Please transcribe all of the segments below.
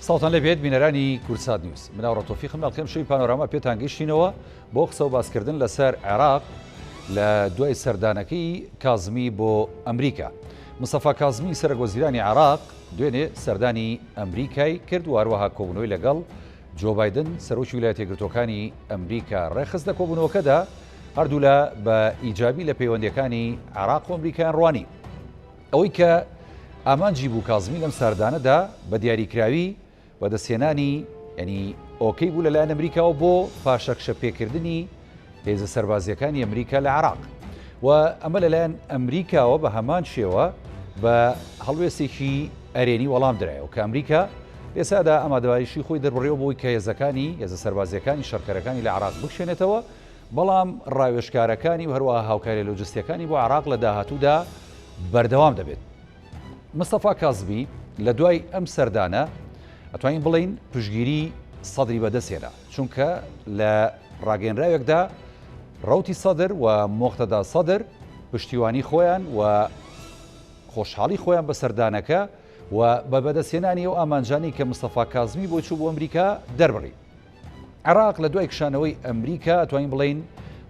ساڵتان لەبێت بینەرانی کورسات نیوز مناوڕە تۆفیقم ئەڵکەم شوی پانۆراما پێتان گەیشتینەوە بۆ قسە و باسکردن لەسەر عێراق لە دوای سەردانەکەی کازمی بۆ ئەمریکا. مستەفا کازمی سەرۆکوەزیرانی عێراق دوێنێ سەردانی ئەمریکای کرد و هەروەها کۆبوونەوەی لەگەڵ جۆ بایدن سەرۆکی ویلایەتە یەکگرتووەکانی ئەمریکا ڕێخست لە کۆبوونەوەکەدا هەردوو لە بە ئیجابی لە پەیوەندیەکانی عێراق و ئەمریکایان ڕوانی ئەوەی کە ئامانجی بوو کازمی لەم سەردانەدا بە دیاریکراوی بەدەستهێنانی ینی ئۆکەی بوو لەلایەن ئەمریکاوە بۆ پاشەکشە پێکردنی هێزە سەربازیەکانی ئەمریکا لە عێراق و ئەمە لەلایەن ئەمریکاوە بە هەمان شێوە بە هەڵوێستێکی ئەرێنی وەڵام درایەوە کە ئەمریکا ئێسادا ئامادەباریشی خۆی دەربڕێەوە بۆی کە هێزەکانی هێزە سەربازیەکانی شەڕکەرەکانی لە عێراق بکشێنێتەوە، بەڵام ڕاوێژکارەکانی و هەروەها هاوکاری لۆجستیەکانی بۆ عێراق لە داهاتوودا بەردەوام دەبێت. مستەفا کازمی لە دوای ئەم سەردانە ئەتوانین بڵین پشگیری سەدری بەدەستێنا، چونکە لە ڕاگەیەنراوێکدا ڕەوتی سەدر و مۆختەدا سەدر پشتیوانی خۆیان و خۆشحاڵی خۆیان بە سەردانەکە و بە بەدەستهێنانی ئەو ئامانجانی کە مستەفا کازمی بۆ چوو بۆ ئەمریکا دەربڕی. عێراق لە دوای کشانەوەی ئەمریکا ئەتوانین بڵین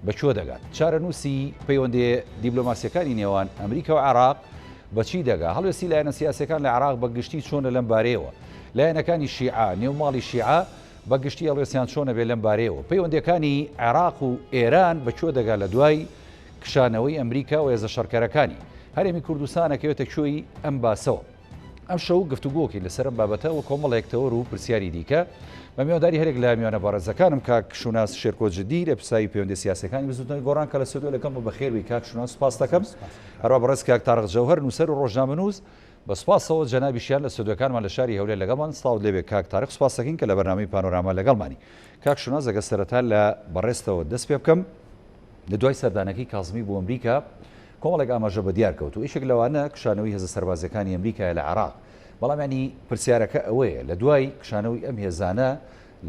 بەکوێ دەگات. چارەنووسی پەیوەندی دیبلۆماسیەکانی نێوان ئەمریکا و عێراق بەچی دەگا؟ هەڵوێستی لایەنە سیاسەکان لە عێراق بە گشتی چۆنە لەم بارەیەوە، لایەنەکانی شیعە نێوماڵی شیعە بە گشتی هەڵوێستیان چۆنە بێت لەم بارەیەوە، پەیوەندیەکانی عێراق و ئێران بەکوێ دەگا لە دوای کشانەوەی ئەمریکا و هێزە شەڕکەرەکانی. هەرێمی کوردستانەکەوێتە کوێی ئەم باسەوە. ئەم شەو گفتوگۆکی لەسەر ئەم بابەتەوە کۆمەڵێکتەوە و پرسیاری دیکە بە میوانداری هەرێک لە میوانە بەڕێزەکانم کاک شوناس شێرکۆجدی لە پرسایی پەیوەندی سیاسەکانی بزوتنەوەی گۆڕان کە لە سودۆ لەکەم بە بەخێربی کاک شوناس سوپاس دەکەم. هەروە بەڕێز کاک تارق جەوهەر نووسەر و ڕۆژنامەنووس بە سوپاسەوە جەنابیشیان لە سودۆکانمان لە شاری هەولێر لەگەڵمان ستاوت لێبێ. کاک تارق سوپاس دەکەین کە لە بەرنامەی پانۆراما لەگەڵمانی. کاک شوناس ئەگە سەرەتا لە بەڕێستەوە دەست پێ بکەم لە دوای سەردانەکەی کازمی بۆ ئەمریکا کۆمەڵێک ئاماژە بە دیار کەوت و یەکێک لەوانە کشانەوەی هێزە سەربازیەکانی ئەمریکا لە عێراق. بەڵام ینی پرسیارەکە ئەوەیە لە دوای کشانەوەی ئەم هێزانە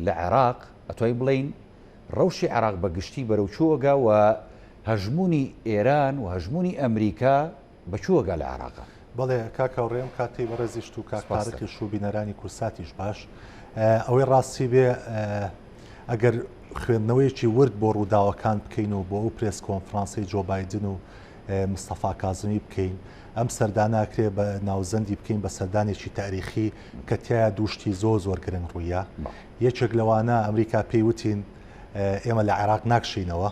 لە عێراق ئەتوانین بڵین ڕەوشی عێراق بە گشتی بەرەوچووەگا و هەژمونی ئێران و هەژمونی ئەمریکا بەچووەگا لە عێراقا. بەڵێ کاکەوڕێم کاتی بەڕێزیشت و کاکتارقی شوو بینەرانی کورساتیش باش ئەوەی ڕاستی بێ ئەگەر خوێندنەوەیەکی ورد بۆ ڕووداوەکان بکەین و بۆ ئەو پرێس کۆنفرانسی جۆ بایدن و مستەفا کازمی بکەین، ئەم سەرداناکرێ بە ناوزەندی بکەین بە سەردانێکی تاریخی کە تایە دووشتی زۆر گرنگ ڕوویە. یەکێک لەوانە ئەمریکا پێی وتین ئێمە لە عێراق ناکشینەوە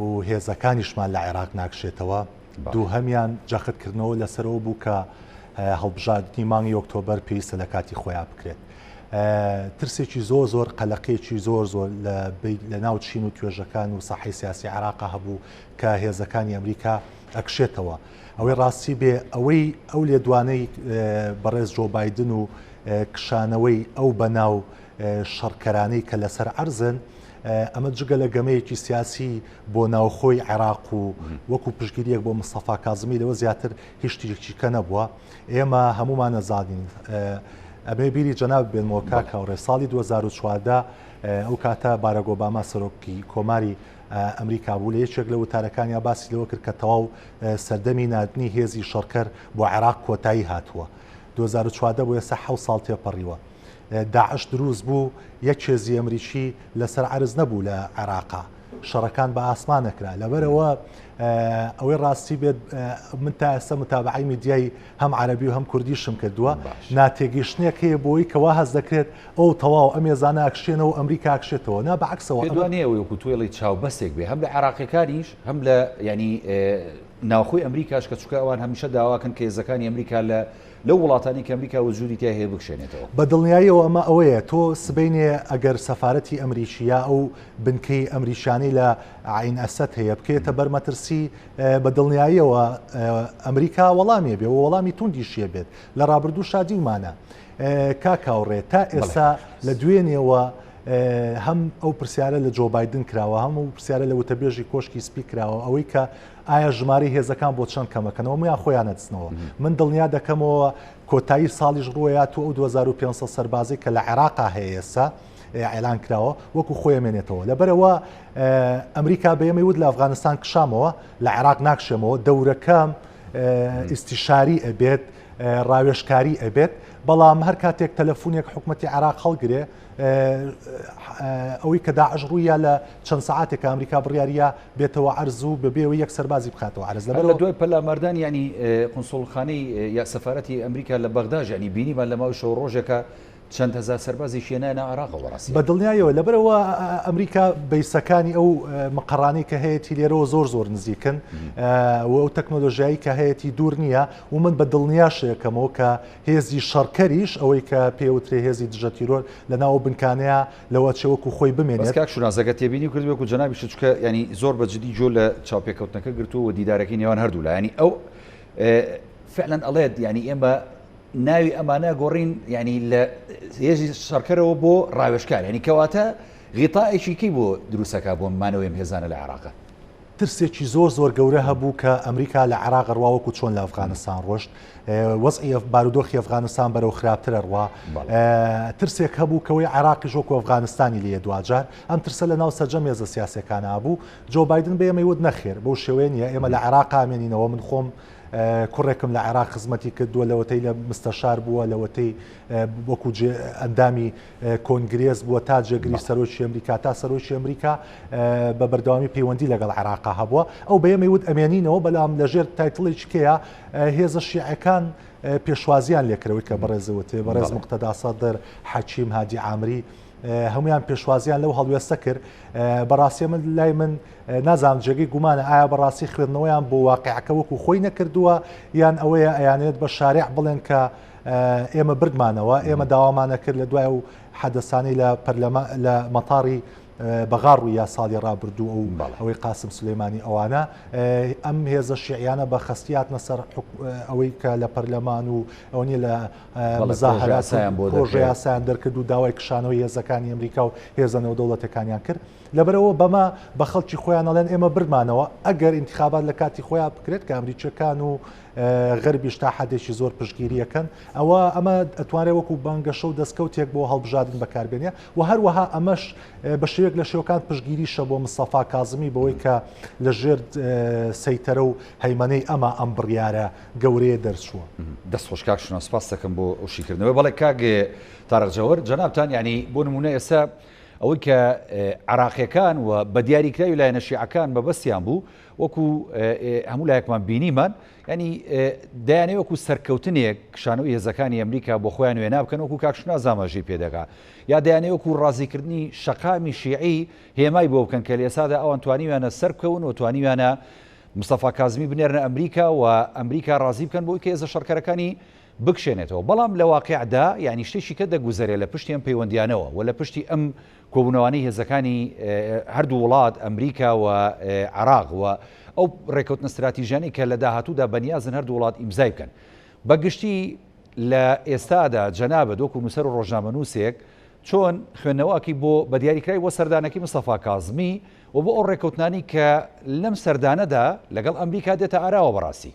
و هێزەکانیشمان لە عێراق ناکشێتەوە. دوو هەمیان جاختکردنەوە لەسەرەوە بوو کە هەڵبژاردننی مانگی ئۆکتۆبەر پێویستە لە کاتی خۆیان بکرێت. ترسێکی زۆر قەلەقەیەکی زۆر لە ناو چین و توێژەکان و ساحەی سیاسی عێراقا هەبوو کە هێزەکانی ئەمریکا ئەکشێتەوە. ئەوەی ڕاستی بێ ئەوەی ئەو لێدوانەی بەڕێز جۆ بایدن و کشانەوەی ئەو بەناو شەڕکەرانەی کە لەسەر عەرزن ئەمە جگە لە گەمەیەکی سیاسی بۆ ناوخۆی عێراق و وەکو پشگیریەک بۆ مستەفا کازمی لەوە زیاتر هیچ شتێکیکە نەبووە. ئێمە هەمومان نەزانین ئەمێ بیری جەناب بێنمەوە کاکەوڕێ ساڵی 2014 ئەو کاتە باراک ئۆباما سەرۆکی کۆماری ئەمریکا بوو لە یەکێک لە وتارەکانی باسی لەوە کرد کە تەواو سەردەمی نردنی هێزی شەڕکەر بۆ عێراق کۆتایی هاتووە. 2014 بۆ ئێستا 7 ساڵ تێپەڕیوە. داعش دروست بوو، یەک هێزی ئەمریکی لەسەر عەرز نەبوو لە عێراقا، شەڕەکان بە ئاسمان نەکرا. لەبەرەوە ئەوەی ڕاستی بێت من تا ئێستا متابعەی میدیای هەم عەرەبی و هەم کوردیشم کردووە، ناتێگەیشتنێک هەیە بۆی کەوا هەست دەکرێت ئەو تەواو ئەم هێزانە ئەکشێنەوە ئەمریکا ئەکشێتەوە. نا بەعکسەوە دوانەیەوەی وەکو توێڵی چاوبەستێک بێ هەم لە عێراقیەکانیش هەم لە ینی ناوخۆی ئەمریکاش کە چووکە ئەوان هەمیشە داواکەن کە هێزەکانی ئەمریکا لەو وڵاتانی کە ئەمریکا وجودی تیا هەیە بکشێنێتەوە. بە دڵنیاییەوە ئەمە ئەوەیە تۆ سبەینێ ئەگەر سەفارەتی ئەمریکیە ئەو بنکەی ئەمریشانی لە عین ئەسەد هەیە بکێتە بەرمەترسی بە دڵنیاییەوە ئەمریکا وەڵامی بێ و وەڵامی توندیشیە بێت. لە ڕابردوو شادیمانە کاکاوڕێ تا ئێستا لە دوێنێەوە هەم ئەو پرسیارە لە جۆ بایدن کراوە، هەموو پرسیارە لە وتەبێژی کۆشکی سپی کراوە ئەوەی کە ئایا ژماری هێزەکان بۆ چەند کەمەکەنەوە میان خۆیان نەچنەوە. من دڵنیا دەکەمەوە کۆتایی ساڵیش ڕووەیە و ئەو 2500 سەربازی کە لە عێراقا هەیە ئێستا ئەعلان کراوە وەکو خۆیمێنێتەوە. لەبەرەوە ئەمریکا بەیەمەی ود لە ئەفغانستان کشامەوە لە عێراق ناکشێمەوە، دەورەکەم ئیستیشاری ئەبێت ڕاوێژکاری ئەبێت بەڵام هەر کاتێک تەلەفۆنێک حکوومەتی عێراق هەڵگرێ ئەوەی کە داعش ڕوویە لە چەند سەعاتێک ئەمریکا بڕیاریە بێتەوە عەرز و بەبێەوە یەک سەربازی بخاتەوە عەرز لە دوای پەلامەردان ینی قونسڵخانەی یا سەفارەتی ئەمریکا لە بەغداژ ینی بینیمان لە ماوەی شەو ڕۆژێکە چەند هەزار سەربازی شێنانە عێراقەوە ڕاستی بە دڵنیایەوە لەبەرەوە ئەمریکا بەیسەکانی ئەو مقڕانی کە هەیەی لێرەوە زۆر نزیکن و ئەو تەکنۆلۆژیایی کە هەیەی دوور نییە و من بە دڵنیاشەکەمەوە کە هێزی شەڕکەریش ئەوەی کە پێوترێ هێزی دژە تیرۆر لە ناو بنکانەیە لەوە چێوەکو خۆی بمێنێت کاک شونازەکە تێبینی کردوەکو جەنابی شچکە ینی زۆر بەجددی جۆ لە چاوپێکەوتنەکە گرتووە دیدارەکەی نێوان هەردوو لە ینی ئەو فعلەن ئەڵێت ینی ئێمە ناوی ئەمانە گۆڕین ینی لە هێزی شەڕکەرەوە بۆ ڕاوێژکار ینی کەواتە غیتائێکی بۆ دروستەکە بۆ مانەوەی هێزانە لە عێراقە ترسێکی زۆر گەورە هەبوو کە ئەمریکا لە عێراق ڕواوەکو چۆن لە ئەفغانستان ڕۆشت وەزعی بارودۆخی ئەفغانستان بەرەو خراپترە ڕوا ترسێک هەبوو کەوەی عێراقی ژۆکو ئەفغانستانی لێ دوجار ئەم ترسە لە ناو سەرجەم هێزە سیاسەکانە بوو جۆ بایدن بە ئێمە وت نەخێر بەو شێوەیە نیە ئێمە لە عێراق ئامێنینەوە من خۆم کوڕێکم لە عێراق خزمەتی کردووە لەوەتەی لە مستەشار بووە لەوەتەی وەکو ئەندامی کۆنگرێز بووە تا جێگری سەرۆکی ئەمریکا تا سەرۆکی ئەمریکا بە بەردەوامی پەیوەندی لەگەڵ عێراقا هەبووە ئەو بە ئێمە وت ئەمێنینەوە بەڵام لەژێر تایتڵێکی کەیە هێزە شیعەکان پێشوازیان لێکرەوەی کە بەڕێزەوەتێ بەڕێز مقتەدا سەدر حەکیم هادی عامری هەمویان پێشوازیان لەو هەڵوێستە کرد بەڕاستی من لای من نازانم جێگەی گومانە ئایا بەڕاستی خوێندنەوەیان بۆ واقعەکە وەکو خۆی نەکردووە یان ئەوەیە ئەیانێت بە شارع بڵێن کە ئێمە بردمانەوە ئێمە داوامانە کرد لە دوای و حەدەسانی لە مەتاڕی بەغاڕ و یا ساڵی ڕابردوو ئەو ئەوەی قاسم سلەیمانی ئەوانە ئەم هێزە شیعیانە بە خەستیاتنە سەر ئەوەی کە لە پەرلەمان و ئەو نیە لە مزاحراتیان بۆ پرۆژە یاسایان دەرکرد و داوای کشانەوەی هێزەکانی ئەمریکا و هێزە نێودەوڵەتەکانیان کرد لەبەرەوە بەمە بە خەڵکی خۆیان ئەڵێن ئێمە بردمانەوە ئەگەر ئینتیخابات لە کاتی خۆیان بکرێت کە ئەمریکیەکان و غەربیش تا حدێکی زۆر پشتگیریەکەن ئەمە ئەتوانێت وەکو بانگەشە و دەستکەوتێک بۆ هەڵبژاردن بەکاربێنە و هەروەها ئەمەش بە شێوەیەک لە شێوەکان پشتگیریشە بۆ مستەفا کازمی بەوەی کە لە ژێر سەیتەرە و هەیمەنەی ئەم بڕیارە گەورەیە دەرچووە دەست خۆشکاک شنە سپاس دەکەم بۆ ئەوشیکردنەوە بەڵێ کاگێ تارەقجەوەر جەنابتان ینی بۆ نمونە ئێستا ئەوەی کە عێراقیەکان و بە دیاریکراوی لایەنە شیعەکان بەبەستیان بوو وەکو هەموو لایەکمان بینیمان ینی دایانەوە وەکو سەرکەوتنێک کشانەوەی هێزەکانی ئەمریکا بۆ خۆیان وێنا بکەن وەکو کاکشنا زاماژی پێدەکا یا دایانەوە وەکو ڕازیکردنی شەقامی شیعی هێمای بۆ بکەن کە لە ئێستادا ئەوان توانیویانە سەر بکەون و توانیویانە مستەفا کازمی بنێرنە ئەمریکا و ئەمریکا ڕازی بکەن بۆی کە هێزە شەڕکەرەکانی بکشێنێتەوە بەڵام لە واقعدا ینی شتێکی کە دەگوزارێت لە پشتی ئەم پەیوەندیانەوە و لە پشتی ئەم کۆبوونەوەی هێزەکانی هەردوو وڵات ئەمریکا و عێراق و ئەو ڕێکەوتنە استراتیژیانی کە لە داهاتوودا بەنیازن هەردوو وڵات ئیمزای بکەن بەگشتی لە ئێستادا جەنابەت وەکو نووسەر و ڕۆژنامەنووسێک چۆن خوێندنەوەکی بۆ بە دیاریکراوی بۆ سەردانەکەی مستەفا کازمی و بۆ ئەو ڕێکەوتنانی کە لەم سەردانەدا لەگەڵ ئەمریکا دێتە ئاراوە بەڕاستی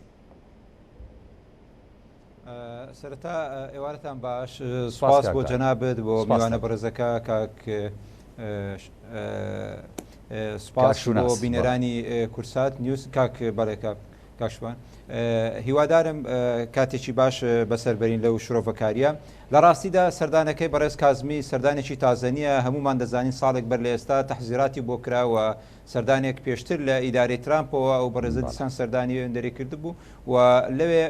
سەرەتا ئێوارەتان باش سپاس بۆ جەنابەت بۆ میوانە بەڕێزەکە کاک سپاس بۆ بینەرانی کورسات نیوز کاک بەڵێکە کاشوان هیوادارم کاتێکی باش بەسەربەرین لەو شرۆڤەکاریە لە ڕاستیدا سەردانەکەی بەڕێز کازمی سەردانێکی تازەنیە هەمومان دەزانین ساڵێک بەر لە ئێستا تەحزیراتی بۆ کراوە سەردانێک پێشتر لە ئیدارەی ترامپەوە ئەو بەڕێزە دیسان سەردانی وێندەری کرد بوو و لەوێ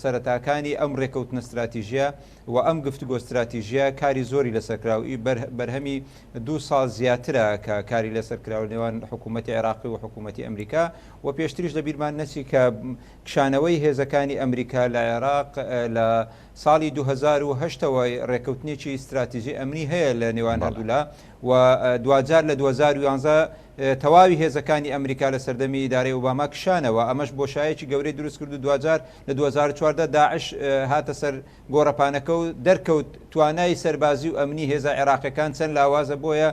سەرەتاکانی ئەم ڕێکەوتنە استراتیژیە و ئەم گفتوگۆ استراتیژیە کاری زۆری لەسەرکراوی بەرهەمی 2 ساڵ زیاترە کە کاری لەسەرکراوە نێوان حکوومەتی عێراقی و حکوومەتی ئەمریکا و پێشتریش لە بیرمان نەچی کە کشانەوەی هێزەکانی ئەمریکا لە عێراق لە ساڵی 2010ەوە ڕێکەوتنێکی استراتیژی ئەمنی هەیە لە نێوان هەردوولا و دوجار لە 2011 تەواوی هێزەکانی ئەمریکا لە سەردەمی ئیدارەی ئۆباما کشانەوە ئەمەش بۆشایەکی گەورەی دروست کرد و دوجار لە 2014 داعش هاتە سەر گۆڕەپانەکە و دەرکەوت توانای سەربازی و ئەمنی هێزە عێراقیەکان چەند لاوازە بۆیە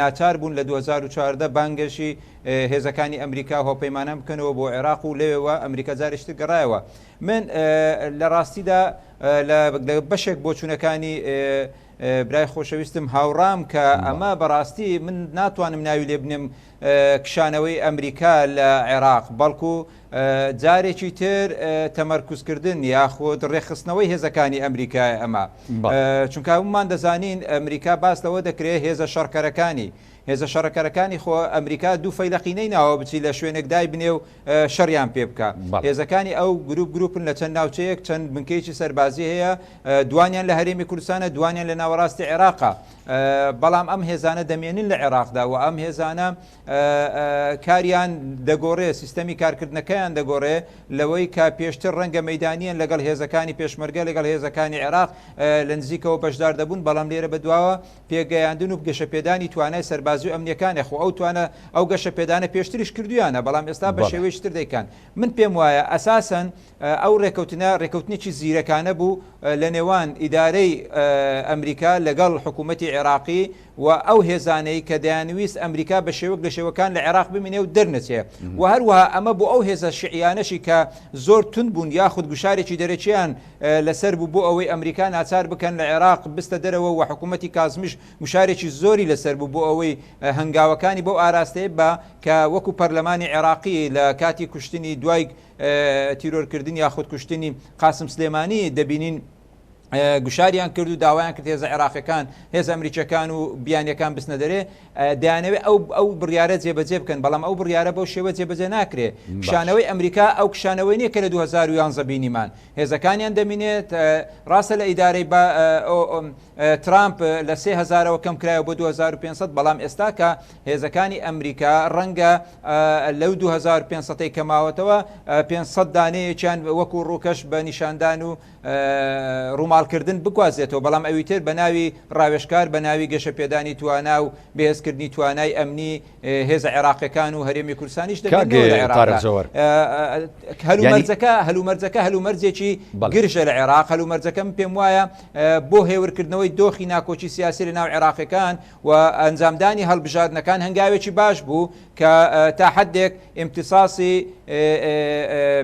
ناچار بوون لە 2014 بانگەشی هێزەکانی ئەمریکا هۆپەیمانان بکەنەوە بۆ عێراق و لەوێەوە ئەمریکا جارێشتر گەڕایەوە من لە ڕاستیدا لە بەشێک بۆچوونەکانی برای خۆشەویستم هاوڕام کە ئەمە بەڕاستی من ناتوانم ناوی لێ بنێم کشانەوەی ئەمریکا لە عێراق بەڵکو جارێکی تر تەمەرکوزکردن یاخود ڕێخستنەوەی هێزەکانی ئەمریکای ئەمە چونکە هەمومان دەزانین ئەمریکا باس لەوە دەکرێت هێزە شەڕکەرەکانی هێزە شەڕەکەرەکانی خۆ ئەمریکا دوو فەیلەقینەی ناوە بچی لە شوێنێک دای بنێ و شەڕیان پێ بکە هێزەکانی ئەو گروپن لە چەند ناوچەیەک چەند بنکەیەکی سەربازی هەیە دوانیان لە هەرێمی کوردستانە دوانیان لە ناوەڕاستی عێراقا بەڵام ئەم هێزانە دەمێنن لە عێراقدا و ئەم هێزانە کاریان دەگۆڕێ سیستەمی کارکردنەکەیان دەگۆڕێ لەوەی کا پێشتر ڕەنگە مەیدانیان لەگەڵ هێزەکانی پێشمەرگە لەگەڵ هێزەکانی عێراق لە نزیکەوە بەشدار دەبوون بەڵام لێرە بەدواوە پێگەیاندن و گەشەپێدانی توانای سەربازی و ئەمنیەکانی خۆ ئەو توانە ئەو گەشەپێدانە پێشتریش کردویانە بەڵام ئێستا بە شێوەیەکی تر دەیکەن من پێم وایە ئەساسەن ئەو ڕێکەوتنێکی زیرەکانە بوو لە نێوان ئیدارەی ئەمریکا لەگەڵ حکوومەتی عێراقی و ئەو هێزانەی کە دەیانویست ئەمریکا بە شێوەک لە شێوەکان لە عێراق بمینێ و دەرنەچێ و هەروەها ئەمە بۆ ئەو هێزە شیعیانەشی کە زۆر تند بوون یاخود گوشارێکی دەرەچیان لەسەر بوو بۆ ئەوەی ئەمریکا ناچار بکەن لە عێراق بستە دەرەوە و حکوومەتی کازمیش گوشارێکی زۆری لەسەر بوو بۆ ئەوەی هەنگاوەکانی بۆ ئاراستەیە بە کە وەکو پەرلەمانی عێراقی لە کاتی کوشتنی دوای تیرۆرکردن یاخود کوشتنی قاسم سلێمانی دەبینین گوشاریان کرد و داوایان کرد هێزە عێراقیەکان هێز ئەمریکیەکان و بیانیەکان بستنە دەرێ دەیانەوێت ئەو بڕیارە جێبەجێ بکەن بەڵام ئەو بڕیارە بەو شێوە جێبەجێ ناکرێت کشانەوەی ئەمریکا ئەو کشانەوەی نییە کە لە 2011 بینیمان هێزەکانیان دەمینێت ڕاستە لە ئیدارەی ترامپ لە 3000ەوە کەم کرایەوە بۆ 2500 بەڵام ئێستا کە هێزەکانی ئەمریکا ڕەنگە لەو 2500ی کەماوەتەوە 500 دانەیەکیان وەکو ڕووکەش بە نیشاندان و ڕووماڵکردن بگوازێتەوە بەڵام ئەوی تر بە ناوی ڕاوێشکار بە ناوی گەشەپێدانی توانا و بەهێزکردنی توانای ئەمنی هێزە عێراقیەکان و هەرێمی کوردستانیش هەلومەرجەکە هەلومەرجێکی گرژە لە عێراق هەلومەرجەکەم پێم وایە بۆ هێورکردنەوەی دۆخی ناکۆچی سیاسی لە ناو عێراقیەکان و ئەنجامدانی هەڵبژاردنەکان هەنگاوێکی باش بوو کە تا حدێک ئیمتیساسی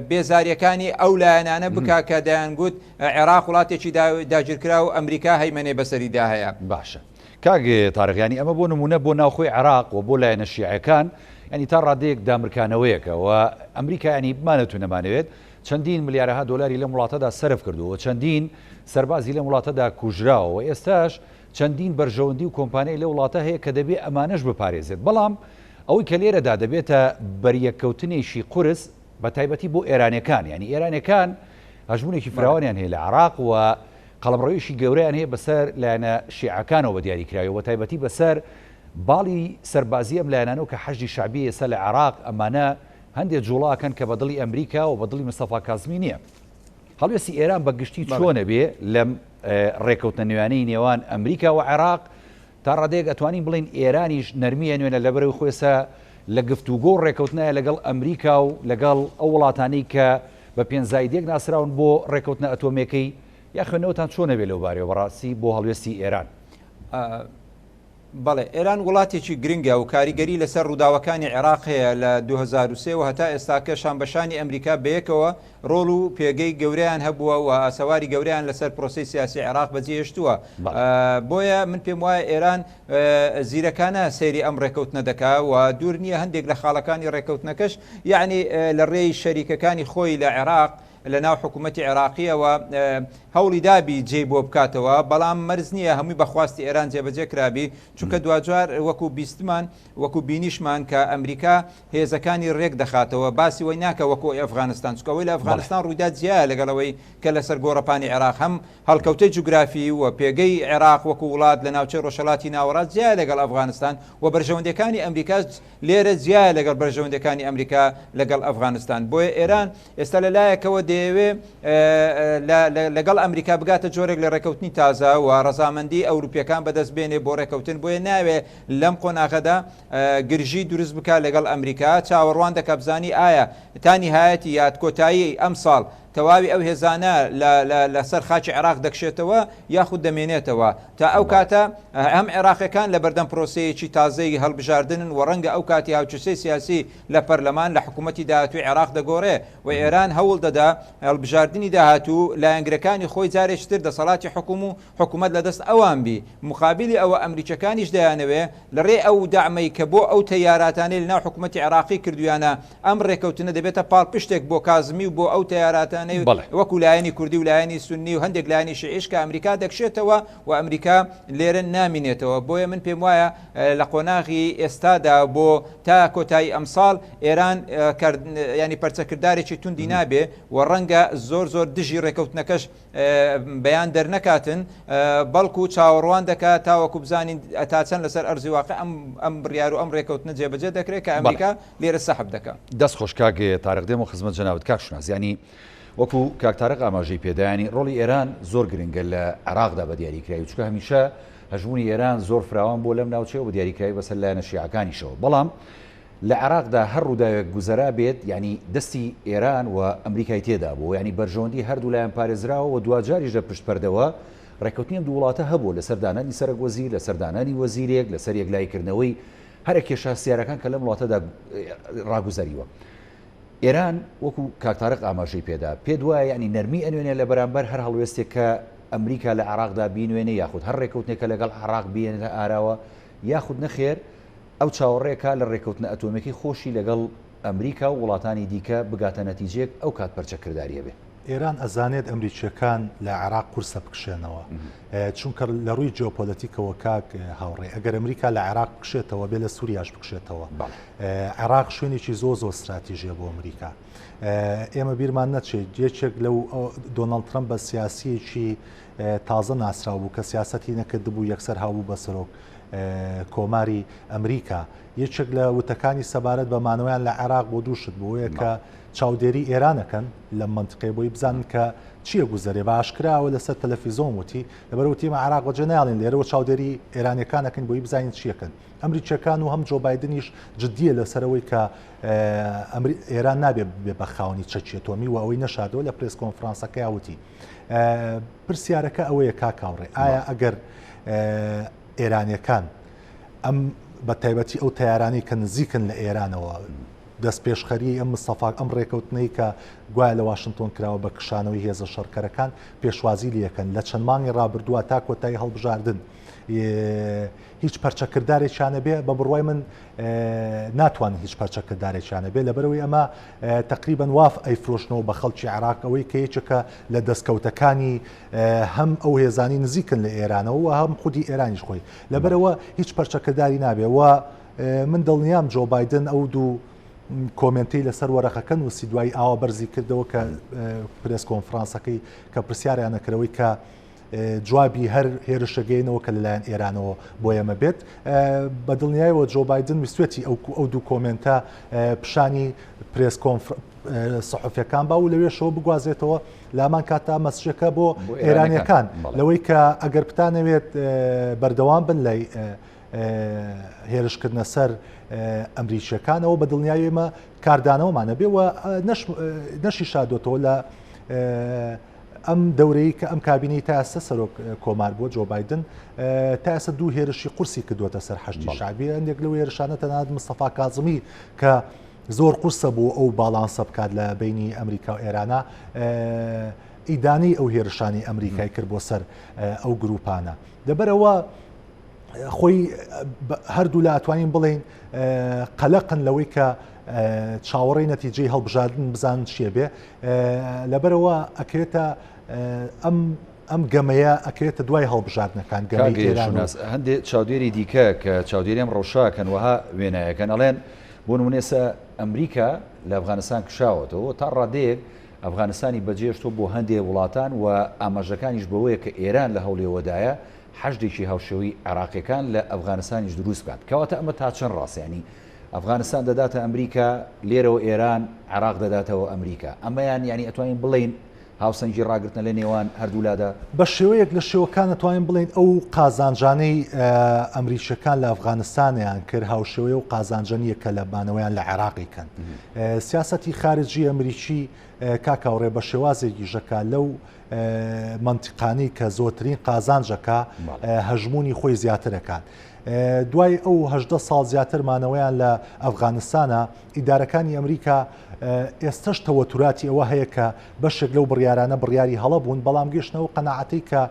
بێزاریەکانی ئەو لایەنانە بکا کە دەیانگوت عێراق وڵاتێکی داگیرکرا و ئەمریکا هەیمەنێ بەسەریدا هەیە باشە کاگێ تارغیانی ئەمە بۆ نمونە بۆ ناوخۆی عێراق و بۆ لایەنە شیعەکان ینی تا ڕادەیەک دامرکانەوەیەکە و ئەمریکا ینی بمانەتون نەمانەوێت چەندین ملیارەها دۆلاری لە وڵاتەدا سەرف کردووە چەندین سەربازی لە وڵاتەدا کوژراوە و ئێستاش چەندین بەرژەوەندی و کۆمپانیای لە وڵاتە هەیە کە دەبێت ئەمانەش بپارێزێت بەڵام ئەوەی کە لێرەدا دەبێتە بەریەکەوتنێکی قورس بە تایبەتی بۆ ئێرانەکان ینی ئێرانەکان هەژمونێکی فراوانیان هەیە لە عێراق و قەڵەمڕەویشی گەورەیان هەیە بەسەر لایەنە شیعەکانەوە دیاریکراوی و تایبەتی بەسەر باڵی سەربازی ئەم لایەنانەوە کە حەشی شعبی ئێستا لە عێراق ئەمانە هەندێک جوڵاکەن کە بە دڵی ئەمریکا و بە دڵی مستەفا کازمی نییە هەڵوێستی ئێران بە گشتی چۆنە بێ لەم ڕێکەوتنە نوێیانەی نێوان ئەمریکا و عێراق تا ڕادەیەک ئەتوانین بڵین ئێرانیش نەرمیە نوێنە لەبەرەوەی خۆێسە لە گفتوگۆ ڕێکەوتنایە لەگەڵ ئەمریکا و لەگەڵ ئەو وڵاتانەی کە بە پێنجایدێک ناسراون بۆ ڕێکەوتنە ئەتۆمێکەی یا خوێنەوەتان چۆنە بێ لەو بارەوە بەڕاستی بۆ هەڵوێستی ئێران بەڵێ ئێران وڵاتێکی گرنگە و کاریگەری لەسەر ڕووداوەکانی عێراق هەیە لە 2023 و هەتا ئێستاکە شانبەشانی ئەمریکا بەیەکەوە ڕۆڵ و پێگەی گەورەیان هەبووە و ئاسەواری گەورەیان لەسەر پرۆسی سیاسی عێراق بەجێهێشتووە بۆیە من پێم وایە ئێران زیرەکانە سەیری ئەم ڕێکەوتنە دەکا و دوور نییە هەندێک لە خاڵەکانی ڕێکەوتنەکەش یعنی لە ڕێی شەریکەکانی خۆی لە عێراق لە ناو حکوومەتی عێراقیەوە هەوڵی دابی جێ بۆ بکاتەوە بەڵام مەرز نییە هەمووی بەخواستی ئێران جێبەجێ کرابی چونکە دوجار وەکو بیستمان وەکو بینیشمان کە ئەمریکا هێزەکانی ڕێک دەخاتەوە باسی وی ناکە وەکو ئەفغانستان چکەوەی لە ئەفغانستان ڕوویدا جیایە لەگەڵەوەی کە لەسەر گۆڕەپانی عێراق هەم هەڵکەوتەی جوگرافی و پێگەی عێراق وەکو وڵات لە ناوچەی ڕۆژهەڵاتی ناوەڕاست جیایە لەگەڵ ئەفغانستان و بەرژەوەندەکانی ئەمریکا لێرە جیایە لەگەڵ بەرژەوەندەکانی ئەمریکا لەگەڵ ئەفغانستان بۆیە ئێران ئێستا لەلایەکەوە دەیەوێ لەگەڵ ئەمریکا بگاتە جۆرێک لە ڕێکەوتنی تازە و ڕەزامەندی ئەوروپیەکان بەدەست بێنێ بۆ ڕێکەوتن بۆیە ناوێ لەم قۆناغەدا گرژی دروست بکات لەگەڵ ئەمریکا چاوەڕوان دەکە بزانی ئایا تا نهایەتی یاد کۆتایی ئەم ساڵ تەواوی ئەو هێزانە لەسەر خاچی عێراق دەکشێتەوە یاخود دەمێنێتەوە تا ئەو کاتە ئەم عێراقیەکان لە بەردەم پرۆسەیەکی تازەی هەڵبژاردنن و ڕەنگە ئەو کاتی هاوچەسەی سیاسی لە پەرلەمان لە حکوومەتی داهاتوی عێراق دەگۆڕێ و ئێران هەوڵ دەدا هەڵبژاردننی داهاتوو لایەنگرەکانی خۆی جارێکتر دەسەڵاتی حکوومەت لەدەست ئەوان بی مقابلی ئەوە ئەمریکەکانیش دەیانەوێ لەڕێ ئەو دامەی کە بۆ ئەو تەیاراتانەی لەناو حکوومەتی عێراقی کردویانە ئەم ڕێکەوتنە دەبێتە پاڵپشتێک بۆ کازمی و بۆ ئەو تەیاراتانەی وەکو لایەنی کوردی و لایەنی سونی و هەندێک لایەنی شیعیش کە ئەمریکا دەکشێتەوە و ئەمریکا لێرە نامینێتەوە بۆیە من پێم وایە لە قۆناغی ئێستادا بۆ تا کۆتایی ئەمساڵ ئێران ینی پەرچەکردارێکی توندی نابێ و ڕەنگە زۆر دژی ڕێکەوتنەکەش بەیان دەرنەکاتن بەڵکو چاوەڕوان دەکات تاوەکو بزانین تا چەند لەسەر ئەرزی واقع ئەم بڕیار و ئەم ڕێکەوتنە جێبەجێ دەکرێت کە ئەمریکا لێرە سەحب دەکات. دەست خۆش کاگێ تارق دێم و خزمەت جەناوت کاک شوناس ینی وەکو کاکتارق ئاماژەی پێدایانی ڕۆڵی ئێران زۆر گرنگە لە عێراقدا بە دیاریکراوی چکە هەمیشە هەژمونی ئێران زۆر فراوان بۆ لەم ناوچەوە بە دیاریکراوی بەسەر لایەنە شیعەکانیشەوە بەڵام لە عێراقدا هەر ڕووداوێک گوزەرا بێت ینی دەستی ئێران و ئەمریکای تێدا بوو ینی بەرژەوەندی هەردوو لایەن پارێزراوە و دوجاریش لە پشتپەردەوە ڕێکەوتنی دوو وڵاتە هەبوو لە سەردانانی سەرک وەزیر لە سەردانانی وەزیرێک لەسەر یەکلایکردنەوەی هەرە کێشە سیارەکان کە لەم وڵاتەدا ڕاگوزاریوە. ئێران وەکو کاکتارق ئاماژەی پێدا پێ وایە ینی نەرمی ئەنوێنێ لە بەرامبەر هەر هەڵوێستێک کە ئەمریکا لە عێراقدا بینوێنێ یاخود هەر ڕێکەوتنێکە لەگەڵ عێراق بێنێتە ئاراوە یاخود نەخێر ئەو چاوەڕێکە لە ڕێکەوتنە ئەتۆمێکی خۆشی لەگەڵ ئەمریکا و وڵاتانی دیکە بگاتە نەتیجەیەک ئەو کات پەرچەکرداریە بێ. ئێران ئەزانێت ئەمریکیەکان لە عێراق قورسە بکشێنەوە چونکە لە ڕووی جیۆپۆلیتیکەوە کاک هاوڕێ ئەگەر ئەمریکا لە عێراق بکشێتەوە بێ لە سووریاش بکشێتەوە عێراق شوێنێکی زۆر استراتیژیە بۆ ئەمریکا. ئێمە بیرمان نەچێت یەکێک لەو دۆناڵد ترەمپ بە سیاسیەکی تازە ناسرااو بوو کە سیاسەتی نەکرد بوو یەکسەر هاوبوو بە سەرۆک کۆماری ئەمریکا یەکێک لە وتەکانی سەبارەت بە مانەوەیان لە عێراق بۆ دووشت بۆیە کە چاودێری ئێرانەکەن لە منطقەی بۆی بزانن کە چییە گوزەرێ بە ئاشکراوە لەسەر تەلەڤیزۆن وتی لەبەرەوتیمە عێراق وەجێ ناڵێن لێرەوە چاودێری ئێرانەکانەکەن بۆی بزانین چیەکەن. ئەمریکیەکان و هەم جۆ بایدنیش جددیە لەسەرەوەی کە ئێران نابێت بێ بە خاوەنی چەکێتۆمی و ئەوەی نەشادەوە لە پرێس کۆنفرانسەکە یاوتی. پرسیارەکە ئەوەیە کاکاوڕێ ئایا ئەگەر ئێرانیەکان ئەم بە تایبەتی ئەو تیارانی کە نزیکن لە ئێرانەوە دەست پێشخەری ئەم مستەفاق ئەم ڕێکەوتنەی کە گوایە لە واشنگتۆن کراوە بە کشانەوەی هێزە شەڕکەرەکان پێشوازی لیەکەن لە چەند مانگی ڕابردووە تا کۆتایی هەڵبژاردن هیچ پەرچەکردارێکیانە بێ بە بڕوای من ناتوانن هیچ پەرچەکردارێکیانە بێ لەبەرەوەی ئەمە تقریبا واف ئەیفرۆشنەوە بە خەڵکی عێراقەوەی کە یەکێکە لە دەستکەوتەکانی هەم ئەو هێزانی نزیکن لە ئێرانەوە و هەم خودی ئێرانیش خۆی لەبەرەوە هیچ پەرچەکرداری نابێ و من دڵنیام جۆ بایدن ئەو دوو کۆمنتی لەسەر وەرەقەکەن و سیدوای ئاوا بەرزی کردەوە کە پرێس کۆنفرانسەکەی کە پرسیاریانەکەرەوەی کە جوابی هەر هێرشەگەینەوە کە لەلایەن ئێرانەوە بۆ ئێمە بێت بە دڵنیایەوە جۆ بایدن ویستێتی ئەو دوو کۆمنتە پیشانی پرێس سەحوفیەکان با و لەوێشەوە بگوازێتەوە لامان کاتا مەسجەکە بۆ ئێرانیەکان لەوەی کە ئەگەر پتانەوێت بەردەوام بن لای هێرشکردنە سەر ئەمریکیەکانەوە بە دڵنیایێمە کاردانەوەمانە بێ و نەشی شادۆتەوە لە ئەم دەورەی کە ئەم کابینەی تا ئێستا سەرۆک کۆمار بووە جۆ بایدن تا ئێستا دوو هێرشی قورسی کردووەتە سەر حەشتی شعبی هەندێک لەو هێرشانە تەنانەت مستەفا کاظمی کە زۆر قورسە بوو ئەو باڵانسە بکات لە بینی ئەمریکا و ئێرانە ئیدانی ئەو هێرشانی ئەمریکای کرد بۆ سەر ئەو گروپانە لەبەرەوە خۆی هەردوو لە ئەتوانین بڵین قەلەقن لەوەی کە چاوەڕێی نەتیجەی هەڵبژاردن بزانن چیە بێ لەبەرەوە ئەکرێتە ئەم گەمەیە ئەکرێتە دوای هەڵبژاردنەکان هەندێک چاودێری دیکە کە چاودێریم ڕەوشاکەن وەها وێنایەکەن ئەڵێن بۆ نمونێسە ئەمریکا لە ئەفغانستان کشاوەتەوە تا ڕادەیەک ئەفغانستانی بەجێشتۆ بۆ هەندێک وڵاتان و ئاماژەکانیش بەوەیە کە ئێران لە هەولێوەدایە حەشدێکی هاوشێوەی عێراقیەکان لە ئەفغانستانیش دروست بکات کەواتە ئەمە تا چەند ڕاستیانی ئەفغانستان دەداتە ئەمریکا لێرەوە ئێران عێراق دەداتەوە ئەمریکا ئەمەیان ینی ئەتوانین بڵین هاوسەنگی ڕاگرتنە لە نێوان هەردوولادا بە شێوەیەک لە شێوەکانە توانین بڵین ئەو قازانجانەی ئەمریکیەکان لە ئەفغانستانیان کرد هاوشێوەیە و قازانجانیە کە لە بانەوەیان لە عێراقی کەن سیاسەتی خارجی ئەمریکی کاکاوڕێ بە شێوازێکی ژەکە لەو منتیقانی کە زۆرترین قازانجەکە هەژمونی خۆی زیاترەکان. دوای ئەو هەژدە ساڵ زیاترمانەوەیان لە ئەفغانستانە ئیدارەکانی ئەمریکا ئێستش تەوەتوراتی ئەوە هەیە کە بەشێک لەو بڕیارانە بڕیاری هەڵە بوون بەڵام گەشتنەوە قەنەعەتی کە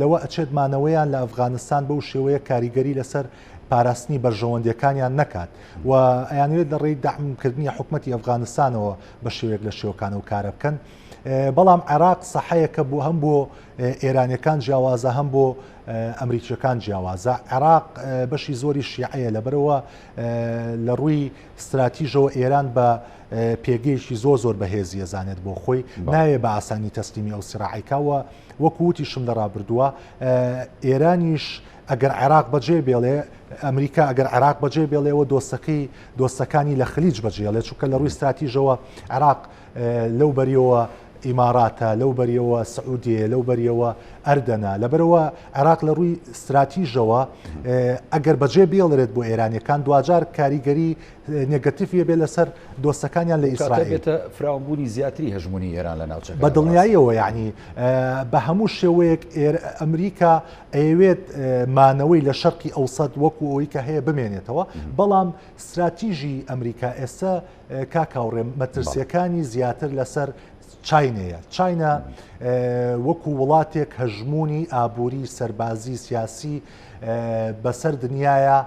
لەوە ئەچێت مانەوەیان لە ئەفغانستان بەو شێوەیە کاریگەری لەسەر پاراستنی بەرژەوەندەکانیان نەکات و ئەیانوێت لە ڕێی داعمکردنی حکوومەتی ئەفغانستانەوە بە شێوەیەک لە شێوەکانە و کارە بکەن. بەڵام عێراق سەحەیەکە بوو هەم بۆ ئێرانیەکان جیاوازە هەم بۆ ئەمریکیەکان جیاوازە. عێراق بەشی زۆری شیعەیە لەبەرەوە لە ڕووی استراتیژەوە ئێران بە پێگەیشی زۆر بەهێزی ئەزانێت بۆ خۆی ناوێ بە ئاسانی تەسلیمی ئەو سیراعیکاوە وەکووتیشم لە ڕابردووە ئێرانیش ئەگەر عێراق بەجێ بێڵێ ئەمریکا ئەگەر عێراق بەجێ بێڵێەوە دۆستەکانی لە خلیج بەجێڵێت چونکە لە ڕووی استراتیژەوە عێراق لەو بەریەوە ئیماراتە لەو بەریەوە سعودیە لەو بەریەوە ئەردەنا لەبەرەوە عێراق لە ڕووی استراتیژەوە ئەگەر بەجێ بێڵێت بۆ ئێرانیەکان دوجار کاریگەری نێگەتیفیە بێ لەسەر دۆستەکانیان لە ئیسرائیل فراوانبوونی زیاتری هەژمونی ئێران لە ناوچەکە بە دڵنیاییەوە یعنی بە هەموو شێوەیەک ئەمریکا ئەیەوێت مانەوەی لە شەرقی ئەوسەد وەکو ئەوەی کە هەیە بمێنێتەوە بەڵام استراتیژی ئەمریکا ئێستا کاکاوڕێ مەترسیەکانی زیاتر لەسەر چاینەیە. چاینە وەکو وڵاتێک هەژمونی ئابووری سەربازی سیاسی بەسەر دنیاە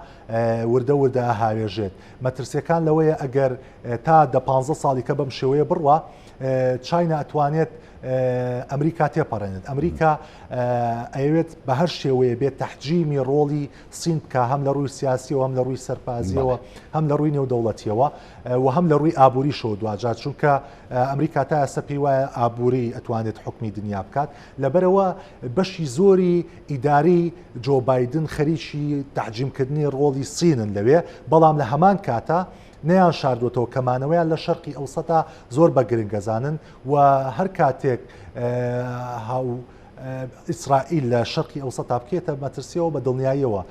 وردە هاوێژێت. مەترسیەکان لەوەیە ئەگەر تا دە 15 ساڵی کە بەم شێوەیە بڕوە چاینە ئەتوانێت ئەمریکا تێپەڕێنێت. ئەمریکا ئەوێت بە هەر شێوەیە بێت تەحجیمی ڕۆڵی سین بکە هەم لە ڕووی سیاسیەوە هەم لە ڕووی سەرپازیەوە هەم لە ڕووی نێودەوڵەتیەوە و هەم لە ڕووی ئابووریشەوە دوجار چونکە ئەمریکا تا ئێستا پێی وایە ئابووری ئەتوانێت حکمی دنیا بکات لەبەرەوە بەشی زۆری ئیداری جۆ بایدن خەریکی تەحجیمکردنی ڕۆڵی سینن لەوێ بەڵام لە هەمان کاتە نەیان شاردوێتەوە کەمانەوەیان لە شەرقی ئەوسەتا زۆر بە گرنگەزانن و هەر کاتێک ئیسرائیل لە شەرقی ئەوسەتا بکێتە مەترسیەوە بە دڵنیاییەوە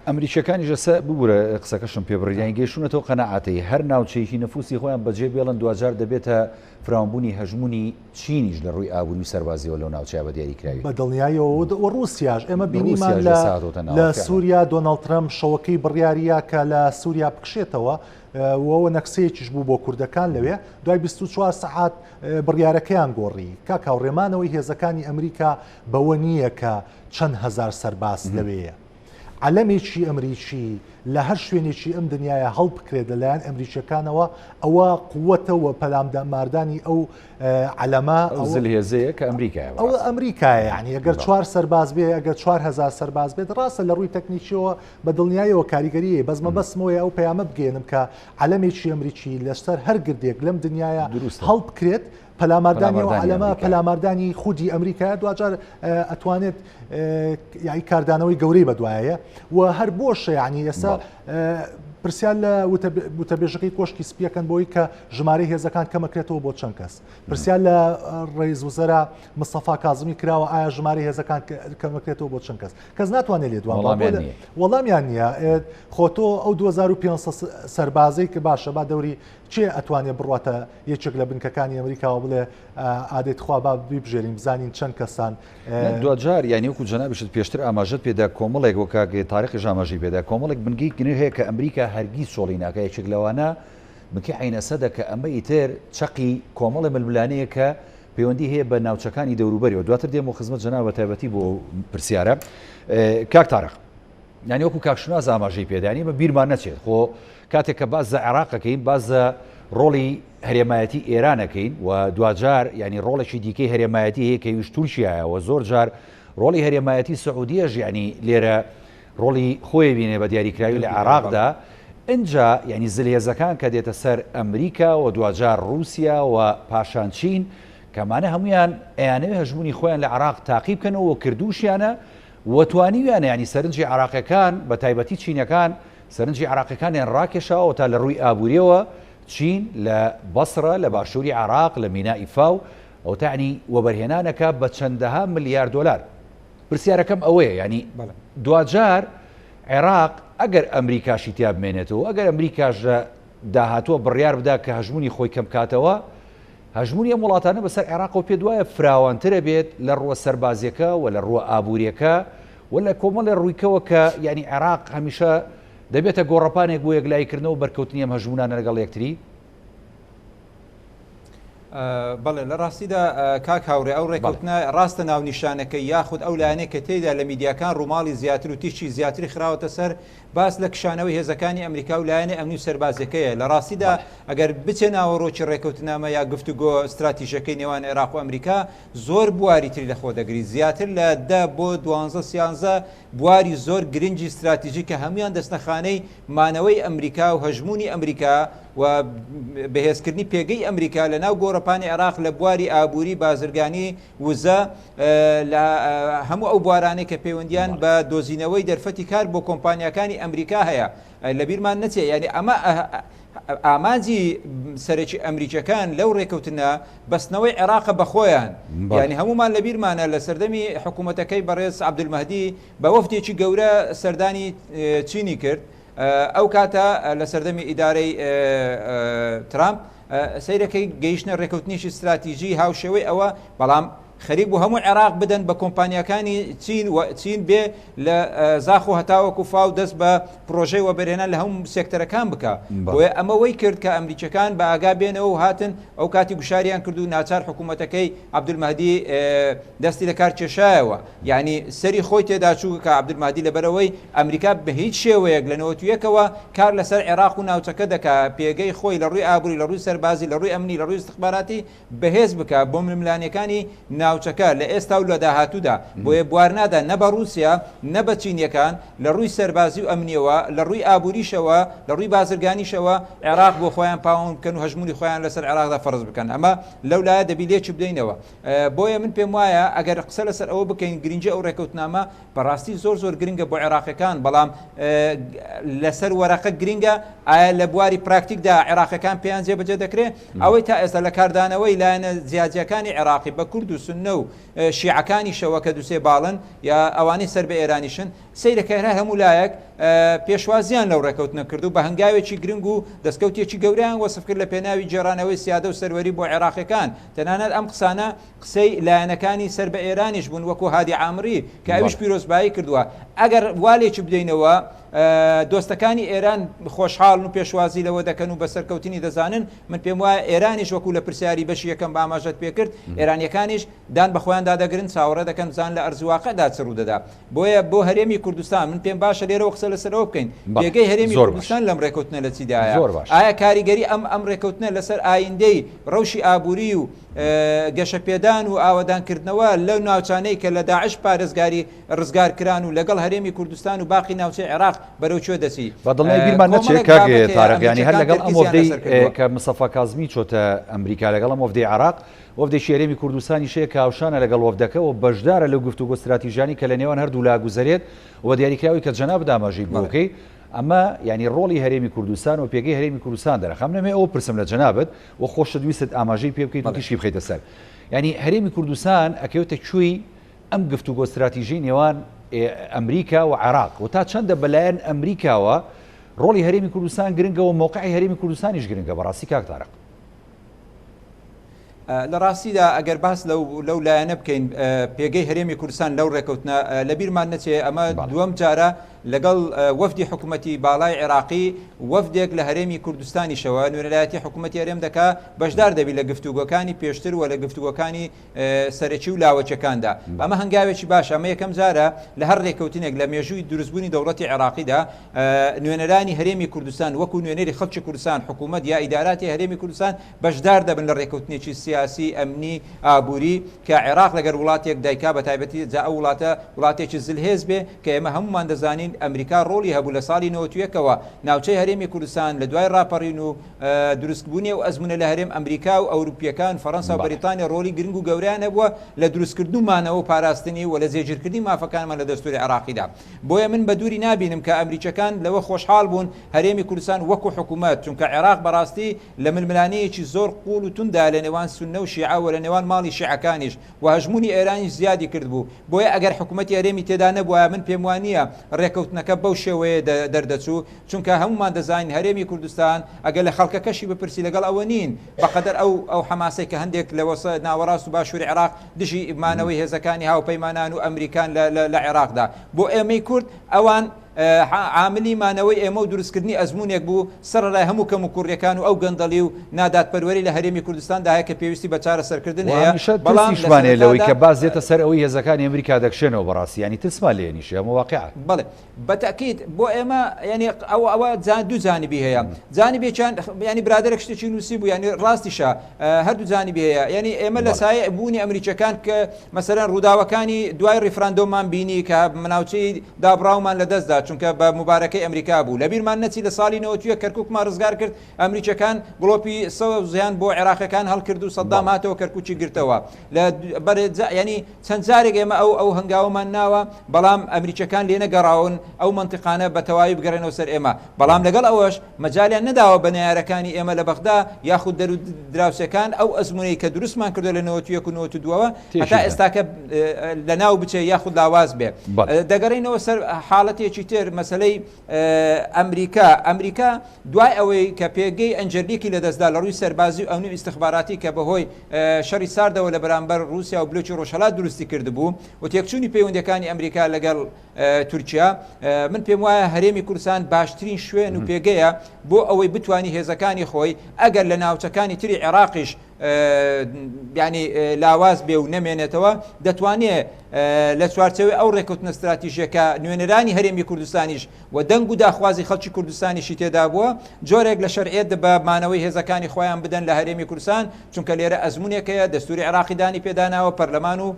ئەمریکیەکانی ژەسە ببوورە قسەکەشم پێبڕیان گەیشتونەتەوە قەنەعەتی هەر ناوچەیەکی نەفوسی خۆیان بەجێ بێڵن دوجار دەبێتە فراوانبوونی هەژمونی چینیش لە ڕووی ئابووری و سەربازیەوە لەو ناوچەیە بە دیاریکراوی بە دڵنیاییەوە و ڕووسیاش ئێمە بینیمان لە سووریا دۆناڵد ترەمپ شەوەکەی بڕیاریە کە لە سووریا بکشێتەوە وەوە نەکسەیەکیش بوو بۆ کوردەکان لەوێ دوای 24 سەعات بڕیارەکەیان گۆڕی کاکاوڕێمانەوەی هێزەکانی ئەمریکا بەوە نییە کە چەند هەزار سەرباز لەوەیە عەلەمێکی ئەمریکی لە هەر شوێنێکی ئەم دنیاە هەڵ بکرێت لەلایەن ئەمریکیەکانەوە ئەوە قووەتەوە پەلامدەماردانی ئەو عەلەمە زلهێزەیە کە ئەمریکایە ئەو ئەمریکایە یعنی ئەگەر 4 سەرباز بێ ئەگەر 4000 سەرباز بێت ڕاستە لە ڕووی تەکنیکیەوە بە دڵنیاییەوە کاریگەریە بەزمە بەسمەوەی ئەو پەیامە بگەێنم کە عەلەمێکی ئەمریکی لەسەر هەر گردێک لەم دنیاە هەڵ بکرێت پەلاماردانی و عەلەمە پەلاماردانی خودی ئەمریکایە دوجار ئەتوانێت یعنی کاردانەوەی گەورەی بەدوایە و هەر بۆشە یعنی ئێستا پرسیان لە وتەبێژەکەی کۆشکی سپیەکەن بۆی کە ژمارەی هێزەکان کەمەکرێتەوە بۆ چەند کەس پرسیان لە ڕئیس وزەرا مستەفا کازمی کراوە ئایا ژمارەی هێزەکان کەمەکرێتەوە بۆ چەند کەس ناتوانێت لێ دوام وەڵامیان نییە خۆتۆ ئەو 2500 سەربازەی کە باشە با دەوری چێ ئەتوانێت بڕاتە یەکێک لە بنکەکانی ئەمریکاوە بڵێ ئادێت خوا با ببژێرین بزانین چەند کەسان دوجار یعنی وەکو جەنابیشت پێشتر ئاماژەت پێدا کۆمەڵێک وەکاگە تاریخی ژاماژی پێدا کۆمەڵێک بنگی گنر هەیە کە ئەمریکا هەرگیز شۆڵی ناکە یەکێک لەوانە بکە عینەسەدە کە ئەمە ئیتر چەقی کۆمەڵی ململانەیە کە پەیوەندی هەیە بە ناوچەکانی دەوروبەریەوە دواتر دێمە خزمەت جەناب بە تایبەتی بۆ پرسیارە کاک تارق یعنی وەکو کاکشناز ئاماژەی پێدانی بە بیرمان نەچێت خۆ کاتێک کە باز عێراقەکەین باز ڕۆڵی هەرێمایەتی ئێرانەکەین و دوجار ینی ڕۆڵێکی دیکەی هەرێمایەتی هەیە کە ویش تورکیایەوە زۆر جار ڕۆڵی هەرێمایەتی سعودیەش ینی لێرە ڕۆڵی خۆی بینێ بە دیاریکراوی لە عێراقدا اینجا ینی زلهێزەکان کە دێتە سەر ئەمریکا و دوجار رووسیا و پاشان چین کەمانە هەمویان ئەیانەوێ هەژمونی خۆیان لە عێراق تاقی بکەنەوە کردوشیانە وتوانیویانە ینی سەرنجی عێراقیەکان بە تایبەتی چینەکان سەرنجی عێراقیەکانیان ڕاکێشاوە تا لە ڕووی ئابووریەوە چین لە بەسرە لە باشووری عێراق لە مینای فاو ئەو تاعنی وەبەرهێنانەکە بە چەندەها ملیار دلار. پرسیارەکەم ئەوەیە ینی دوجار عێراق ئەگەر ئەمریکاشی تیا بمێنێتەوە ئەگەر ئەمریکاش داهاتووە بڕیار بدا کە هەژمونی خۆی کەم کاتەوە هەژمونی ئەم وڵاتانە بەسەر عێراق و پێ دوایە فراوانترە بێت لە ڕووە سەربازیەکە و لە ڕووە ئابوووریەکە و لە کۆمەڵی ڕوویکەوە کە ینی عێراق هەمیشە دەبێتە گۆڕەپانێک بۆ یەکلایکردنەوە بەرکەوتنی ئەم هەژمونانە لەگەڵ یەکتری. بەڵێ لە ڕاستیدا کاک هاوڕێ ئەو ڕێکوتنە ڕاستە ناونیشانەکەی یاخود ئەو لایەنێک کە تێدا لە میدیاکان ڕووماڵی زیاتر و تیشی زیاتری خراوەتە سەر باس لە کشانەوەی هێزەکانی ئەمریکا و لایەنە ئەمنی و سەربازەکەیە. لە ڕاستیدا ئەگەر بچێ ناوەڕۆکی ڕێکەوتنامە یا گفتوگۆ استراتیژەکەی نێوان عێراق و ئەمریکا زۆر بواری تری لەخۆ دەگری زیاتر لە 10 بۆ 12 بواری زۆر گرنگی استراتیژی کە هەمویان دەستنەخانەی مانەوەی ئەمریکا و هەژمونی ئەمریکا و بەهێزکردنی پێگەی ئەمریکا لە ناو گۆڕەپانی عێراق لە بواری ئابووری بازرگانی وزە لە هەموو ئەو بوارانەی کە پەیوەندیان بە دۆزینەوەی دەرفەتی کار بۆ کۆمپانیەکانی ئەمریکا هەیە لە بیرمان نەچێ. یعنی ئەمە ئامانجی سەرەکی ئەمریکەکان لەو ڕێکەوتنە بەستنەوەی عێراقە بەخۆیان. یعنی هەمومان لە بیرمانە لە سەردەمی حکوومەتەکەی بەڕێز عەبدولمەهدی بە وەفدێکی گەورە سەردانی چینی کرد. ئەو کاتە لە سەردەمی ئیدارەی ترامپ سەیرەکەی گەیشتنە ڕێکەوتنیشی استراتیژی هاوشێوەی ئەوە بەڵام خەریک بوو هەموو عێراق بدەن بە کۆمپانیەکانی چین بێ لە زاخ و هەتاوەکو فاو دەست بە پرۆژەی وەبەرهێنان لە هەموو سێکتەرەکان بکە. بۆیە ئەمە وەی کرد کە ئەمریکەکان بە ئاگا بێنەوە و هاتن ئەو کاتی گوشاریان کرد و ناچار حکوومەتەکەی عەبدولمەهدی دەستی لە کار کێشایەوە. یعنی سەری خۆی تێدا چوو کە عەبدولمەهدی لەبەرەوەی ئەمریکا بە هیچ شێوەیەک لە 91ەوە کار لەسەر عێراق و ناوچەکە دەکا پێگەی خۆی لە ڕووی ئابووری لە ڕووی سەربازی لە ڕووی ئەمنی لە ڕووی استخباراتی بەهێز بکە بۆ ململانیەکانی ناوچەکە لە ئێستا و لە داهاتوودا. بۆیە بوار نادا نە بە رووسیا نە بە چینیەکان لە ڕووی سەربازی و ئەمنیەوە لە ڕووی ئابووریشەوە لە ڕووی بازرگانیشەوە عێراق بۆ خۆیان پاوان بکەن و هەژمونی خۆیان لەسەر عێراقدا فەرز بکەن. ئەمە لەولایە دەبی لێکی بدەینەوە. بۆیە من پێم وایە ئەگەر قسە لەسەر ئەوە بکەین گرنگی ئەو ڕێکەوتنامە بەڕاستی زۆر گرنگە بۆ عێراقیەکان بەڵام لەسەر وەرەقە گرنگە ئایا لە بواری پراکتیکدا عێراقیەکان پێیان جێبەجێ دەکرێت. ئەوەی تا ئێستا لە کاردانەوەی لایەنە جیاجیەکانی عێراقی بە کورد و سوننە و شیعەکانی شەوە کە دووسێ باڵن یا ئەوانەی سەر بە ئێرانیشن سەیرەکەرا هەموو لایەک پێشوازیان لەو ڕێکەوتنە کرد و بە هەنگاوێکی گرنگ و دەستکەوتێکی گەوریان وەسف کرد لە پێناوی جێرانەوەی سیادە و سەروەری بۆ عێراقیەکان. تەنانەت ئەم قسانە قسەی لایەنەکانی سەر بە ئێرانیش بوون وەکو هادی عامری کە ئەویش پیرۆزبایی کردووە. ئەگەر والێکی بدەینەوە دۆستەکانی ئێران خۆشحاڵن و پێشوازی لەوە دەکەن و بە سەرکەوتنی دەزانن من پێم وایە ئێرانیش وەکو لە پرسیاری بەشی یەکەم باماژەت پێکرد ئێرانیەکانیش دان بەخۆیان دادەگرن چاوەڕێ دەکەن بزان لە ئەرزواقەدا چ ڕوو دەدا. بۆیە بۆ هەرێمی کوردستان من پێم باشە لێرەوە قسە لەسەرەوە بکەین پێگەی هەرێمی کوردستان لەم ڕێکەوتنە لە چیدایە. ئایا کاریگەری ئەم ڕێکەوتنە لەسەر ئایندەی ڕەوشی ئابووری و گەشەپێدان و ئاوەدانکردنەوە لەو ناوچانەی کە لە داعش پارێزگاری ڕزگارکران و لەگەڵ هەرێمی کوردستان و باقی ناوچەی عێراق بەرەوچۆ دەچی. بەدڵنی بیرمان نەچێت کاک تارەقیانی هەر لەگەڵ ئەم وەفدەی کە مستەفا کاظمی چۆتە ئەمریکا لەگەڵ ئەم وەفدەی عێراق وەفدێکی هەرێمی کوردستانی شەیە کە هاوشانە لەگەڵ وەفدەکە و بەشدارە لەو گفتوگۆ استراتیژیانی کە لە نێوان هەردوو لاگوزەرێت و دیاریکراوی کە جەناب داماژەی بۆکەی ئەمە ینی ڕۆڵی هەرێمی کوردستان و پێگەی هەرێمی کوردستان دەرەخەم نەمێ ئەوە پرسم لە جەنابەت و خۆشە دویست ئاماژەی پێ بکەیت و تیشی بخەیتە سەر. ینی هەرێمی کوردستان ئەکەوتە کوێی ئەم گفتوگۆ استراتیژی نێوان ئەمریکا و عێراق و تا چەندە بەلایەن ئەمریکاوە ڕۆڵی هەرێمی کوردستان گرنگە و مۆقعی هەرێمی کوردستانیش گرنگە بەڕاستی کاک تارق. لە ڕاستیدا ئەگەر باس لەو لایەنە بکەین پێگەی هەرێمی کوردستان لەو ڕێکەوتنە لە بیرمان نەچێ ئەمە دووەم جارە لەگەڵ وەفدی حکوومەتی باڵای عێراقی وەفدێک لە هەرێمی کوردستانیشەوە نوێنەرایەتی حکوومەتی هەرێم دەکا بەشدار دەبی لە گفتوگۆکانی پێشتر و لە گفتوگۆکانی سەرەکی و لاوەچەکاندا. ئەمە هەنگاوێکی باش ئەمە یەکەم جارە لە هەر ڕێکەوتنێک لە مێژووی دروستبوونی دەوڵەتی عێراقیدا نوێنەرانی هەرێمی کوردستان وەکو نوێنەری خەڵکی کوردستان حکوومەت یا ئیداراتی هەرێمی کوردستان بەشدار دەبن لە ڕێکەوتنێکی سیاسی ئەمنی ئابووری کە عێراق لەگەر وڵاتێک دایکا بە تایبەتی جا ئەو وڵاتێکی زلهێز بێ کە ئێمە هەمومان دەزانین زانین ئەمریکا ڕۆڵی هەبوو لە ساڵی 91ەوە ناوچەی هەرێمی کوردستان لە دوای ڕاپەڕین و دروستبوونی و ئەزمونە لە هەرێم ئەمریکا و ئەوروپیەکان فەڕەنسا و بەریتانیا ڕۆڵی گرنگ و گەوریان هەبووە لە دروستکردنمانەوە و پاراستنی و لە جێگیرکردنی مافەکانمان لە دەستوری عێراقیدا. بۆیە من بە دووری نابینم کە ئەمریکەکان لەوە خۆشحاڵ بوون هەرێمی کوردستان وەکو حکوومەت، چونکە عێراق بەڕاستی لە ململانەیەکی زۆر قوڵ و توندا لە نێوان سونە و شیعە و لە نێوان ماڵی شیعەکانیش و هەژمونی ئێرانیش زیادی کرد بوو. بۆیە ئەگەر حکوومەتی هەرێمی تێدا نەبووە من پێم وانە ڕێکەوتنەکە بەو شێوەیە دەردەچوو، چونکە هەمومان دەزانین هەرێمی کوردستان ئەگەر لە خەڵکەکەشی بپرسی لەگەڵ ئەوە نین بەقەدەر ئەو حماسەی کە هەندێک لە ناوەڕاست و باشووری عێراق دژی مانەوەی هێزەکانی هاوپەیمانان و ئەمریکان لە عێراقدا. بۆ ئێمەی کورد ئەوان عاملی مانەوەی ئێمە و دروستکردنی ئەزمونێک بوو سەرڕای هەموو کەم و کوڕیەکان و ئەو گەندەڵی و ناداتپەروەری لە هەرێمی کوردستاندا هەیە کە پێویستی بە چارەسەرکردن هەیە. بەڵامشمانێ لەوەی کە باز دێتە سەر ئەوەی هێزەکانی ئەمریکا دەکشێنەوە بەڕاستی ینی تسما لێنیش ئەمە واقعە. بڵێ بەتەکید بۆ ئێمە ینی ئەوە دوو جانبی هەیە. جانبێکیان ینی برادێک شتێکی نووسی بوو ینی ڕاستیشە هەردوو جانبی هەیە. ینی ئێمە لە سایە بوونی ئەمریکەکان کە مەسەرەن ڕووداوەکانی دوای ڕیفراندۆمان بینی کە مناوچەی دابڕاومان لەدەستدا چونکە بە مبارەکەی ئەمریکا بوو. لە بیرمان نەچی لە ساڵی 90 کەرکووکمان ڕزگار کرد ئەمریکەکان گڵۆپی زیان بۆ عێراقەکان هەڵکرد و سەدام هاتەوە کەرکووکی گرتەوە. ینی چەند جارێک ئێمە ئەو هەنگاوەمان ناوە بەڵام ئەمریکەکان لێ نەگەڕاون ئەو منتیقانە بە تەواوی بگەڕێنەوە سەر ئێمە. بەڵام لەگەڵ ئەوەش مەجالیان نەداوە بە نەیارەکانی ئێمە لە بەغدا یاخود دەرو دراوسەکان ئەو ئەزمونەی کە دروستمان کردو لە 91 و 92ەوە هەتا ئێستاکە لە ناو بچێ یاخود لاواز بێ. دەگەڕینەوە سەر حاڵەتێکی تر مەسەلەی ئەمریکا دوای ئەوەی کە پێگەی ئەنجەرلیکی لەدەستدا لە ڕووی سەربازی و ئەونی ئیستخباراتی کە بەهۆی شەڕی ساردەوە لە بەرامبەر رووسیا و بلوچی ڕۆژهەڵات دروستی کردبوو و تێکچوونی پەیوەندیەکانی ئەمریکا لەگەڵ تورکیا من پێم وایە هەرێمی کوردستان باشترین شوێن و پێگەیە بۆ ئەوەی بتوانی هێزەکانی خۆی ئەگەر لە ناوچەکانی تری عێراقیش ینی لاواز بێ و نەمێنێتەوە دەتوانێت لە چوارچەوەی ئەو ڕێکەوتنە استراتیژیەکە نوێنەرانی هەرێمی کوردستانیش و دەنگ و داخوازی خەڵکی کوردستانیشی تێدا بووە جۆرێک لە شەرعێت بە مانەوەی هێزەکانی خۆیان بدەن لە هەرێمی کوردستان چونکە لێرە ئەزمونێکەیە دەستوری عێراقی دانی پێداناوە پەرلەمان و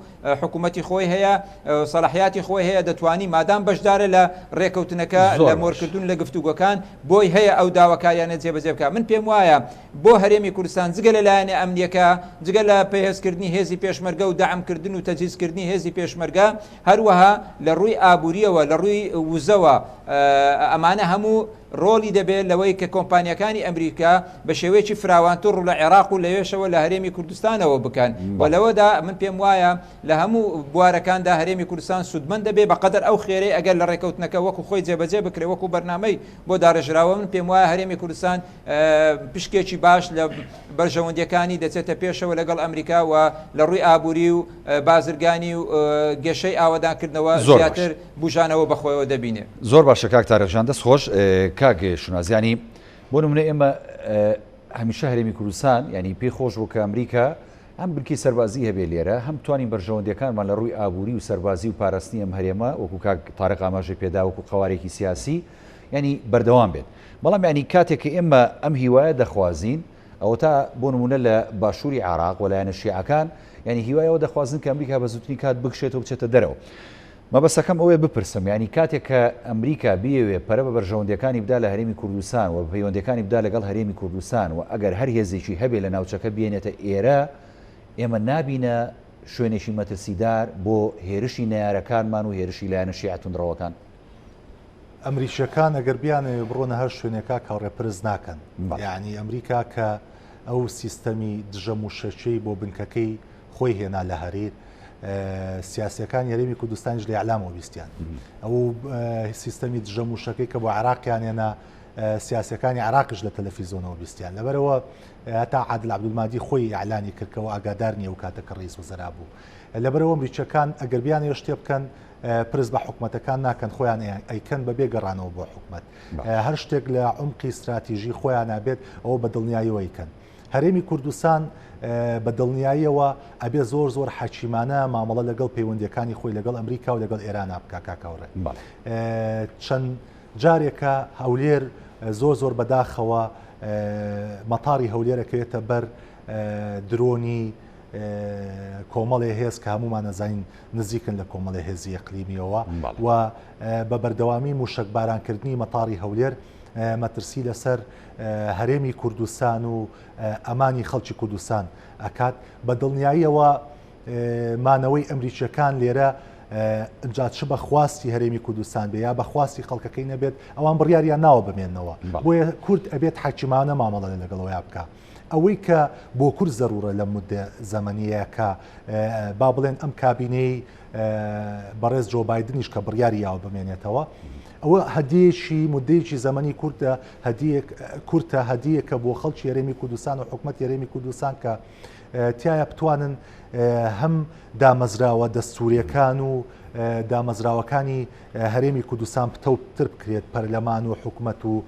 حکوومەتی خۆی هەیە سەلاحیاتی خۆی هەیە دەتوانی مادام بەشدارە لە ڕێکەوتنەکە لە مۆرکردون لە گفتوگۆکان بۆی هەیە ئەو داواکاریانە جێبەجێ بکات. من پێم وایە بۆ هەرێمی کوردستان جگە لەلایەنە ئەمنیەکە جگە لە پێهێزکردنی هێزی پێشمەرگە و داعمکردن و تەجهیزکردنی هێزی پێشمەرگە هەروەها لە ڕووی ئابووریەوە لە ڕووی وزەوە ئەمانە هەموو ڕۆڵی دەبێت لەوەی کە کۆمپانیەکانی ئەمریکا بە شێوەیەکی فراوانتر لە عێراق و لەوێشەوە لە هەرێمی کوردستانەوە بکەن و لەوەدا من پێم وایە لە هەموو بوارەکاندا هەرێمی کوردستان سودمەند دەبێت بەقەدەر ئەو خێرەی ئەگەر لە ڕێکەوتنەکە وەکو خۆی جێبەجێ بکرێ وەکو بەرنامەی بۆ داڕێژراوە من پێم وایە هەرێمی کوردستان پشکێکی باش لە بەرژەوەندیەکانی دەچێتە پێشەوە لەگەڵ ئەمریکا و لە ڕووی ئابووری و بازرگانی و گەشەی ئاوادانکردنەوە زیاتر بژانەوە بەخۆیەوە دەبینێت. زۆر باشە کاک تارێخژان دەست خۆش کاک شونازیانی بۆ نمونە ئێمە هەمیشە هەرێمی کوردستان ینی پێی خۆش بوو کە ئەمریکا هەم بنکی سەربازی هەبێ لێرە هەم توانین بەرژەوەندەکانمان لە ڕووی ئابووری و سەربازی و پاراستنی ئەم هەرێمە وەکو کاک تارێق ئاماژەی پێدا وەکو قەوارێکی سیاسی ینی بەردەوام بێت. بەڵام ینی کاتێک کە ئێمە ئەم هیوایە دەخوازین ئەوە تا بۆ نمونە لە باشووری عێراق و لایەنە شیعەکان ینی هیوایەوە دەخوازن کە ئەمریکا بە زووتنی کات بکشێتەوە بچێتە دەرەوە. مەبەستەکەم ئەوێ بپرسم ینی کاتێک کە ئەمریکا بیەوێ پەرە بە بەرژەوەندەکانی بدا لە هەرێمی کوردستان و پەیوەندەکانی بدا لەگەڵ هەرێمی کوردستان و ئەگەر هەر هێزێکی هەبێ لە ناوچەکە بێنێتە ئێرە ئێمە نابینە شوێنێکی مەترسیدار بۆ هێرشی نەیارەکانمان و هێرشی لایەنە شیعە توندڕەوەکان. ئەمریکیەکان ئەگەر بیانێ بڕۆنە هەر شوێنێکا کاڕێپرز ناکەن یعنی ئەمریکا کە ئەو سیستەمی دژە موشەچەی بۆ بنکەکەی خۆی هێنا لە هەریر سیاسەکان یاریمی کوردستانیش لە ئەعلامەوە بیستیان ئەو سیستەمی دژە موشەکەی کە بۆ عێراقیان هێنا سیاسەکانی عێراقیش لە تەلەڤیزۆنەوە بیستیان لەبەرەوە هەتا عادل عەبدولمادی خۆی ئیعلانی کردکەوە ئاگادار نییە و کاتەکە ڕئیس وەزەرا بوو لەبەرەوە ئەمریکیەکان ئەگەر بیانێ شتێ بکەن پرس بە حکوومەتەکان ناکەن خۆیان ئەیکەن بە بێگەڕانەوە بۆ حکوومەت هەر شتێک لە عمقی استراتیژی خۆیان نابێت ئەوە بە دڵنیاییەوە ئەیکەن. هەرێمی کوردستان بە دڵنیاییەوە ئەبێ زۆر حەکیمانە مامەڵە لەگەڵ پەیوەندیەکانی خۆی لەگەڵ ئەمریکا و لەگەڵ ئێران بکا کاکاوڕێ. چەند جارێکە هەولێر زۆر بەداخەوە مەتاری هەولێرەکەوێتە بەر درۆنی کۆمەڵی هێز کە هەمومان نەزانین نزیکن لە کۆمەڵی هێزی ئەقلیمیەوە و بە بەردەوامی موشکبارانکردنی مەتاڕی هەولێر مەترسی لەسەر هەرێمی کوردستان و ئەمانی خەڵکی کوردستان ئەکات بە دڵنیاییەوە مانەوەی ئەمریکیەکان لێرە جا چ بەخواستی هەرێمی کوردستان بێ یا بەخواستی خەڵکەکەی نەبێت ئەوان بڕیاریان ناوە بمێننەوە بۆیە کورد ئەبێت حاکیمانە مامەڵە لەگەڵەوەی بکە ئەوەی کە بۆ کورد زەرورە لە مدە زەمەنیە کە با بڵێن ئەم کابینەی بەڕێز جۆ بایدنیش کە بڕیاری یاوە بمێنێتەوە ئەوە هەدیەکی مدەیەکی زەمەنی کورتە هەدیەکە بۆ خەڵکی هەرێمی کوردستان و حکوومەت هەرێمی کوردستان کە تایە بتوانن هەم دامەزراوە دەستوریەکان و دامەزراوەکانی هەرێمی کوردستان پتەوتر بکرێت پەرلەمان و حکوومەت و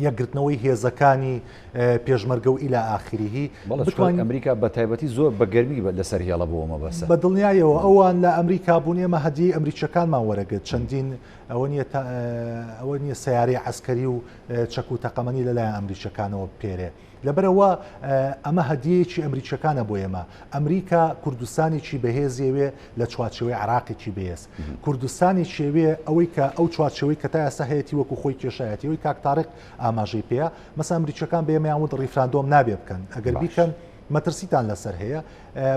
یەکگرتنەوەی هێزەکانی پێشمەرگە و ئیلا ئاخریهی بتوانین ئەمریکا بە تایبەتی زۆر بەگەرمی لەسەر هێڵە بۆمە بەسە بە دڵنیایەوە ئەوان لە ئەمریکا بوون ئێمە هەدی ئەمریکیەکانمان وەرەگرت چەندین ئەوە نییە سیارەی عسکەری و چەک و تەقەمەنی لەلایەن ئەمریکیەکانەوە پێرێ لەبەرەوە ئەمە هەدیەیەکی ئەمریکیەکانە بۆ ئێمە ئەمریکا کوردستانێکی بەهێزیەوێ لە چوارچەوەی عراقێکی بەهێز کوردستانی شێوێ ئەوەی کە ئەو چوارچەوەی کە تا ئێستا هەیەی وەکو خۆی کێشایەتی ئەوەی کاک تاریق ئاماژەی پێەیە مەسا ئەمریکیەکان بە ئێمە یاوت ڕیفراندۆم نابێ بکەن ئەگەر بیکەن مەترسیتان لەسەر هەیە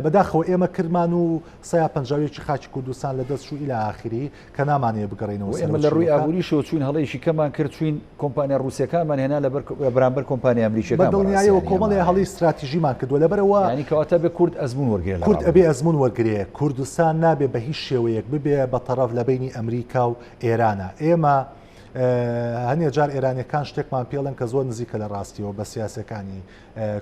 بەداخەوە ئێمە کرمان و 150 خاچی کوردستان لە دەست و ئیلا ئاخری کە نامانەیە بگەڕێنەوە ئێمە لە ڕووی ئابووری شۆ چوین هەڵەیەکی کەمان کرد چوین کۆمپانیا ڕوسیەکانمان هێنا لە بەرامبەر کۆمپانیا ئەمریکیەکان بە دڵنیایەوە کۆمەڵی هەڵی استراتیژیمان کردووە لەبەرەوە ینی کەواتە بێ کورد ئەزمون وەرگێ کورد ئەبێ ئەزمون وەرگێ کوردستان نابێ بە هیچ شێوەیەک ببێ بە تەرەف لە بینی ئەمریکا و ئێرانە ئێمە هەنێ جار ئێرانیەکان شتێکمان پێڵن کە زۆر نزیکە لە ڕاستیەوە بە سیاسەکانی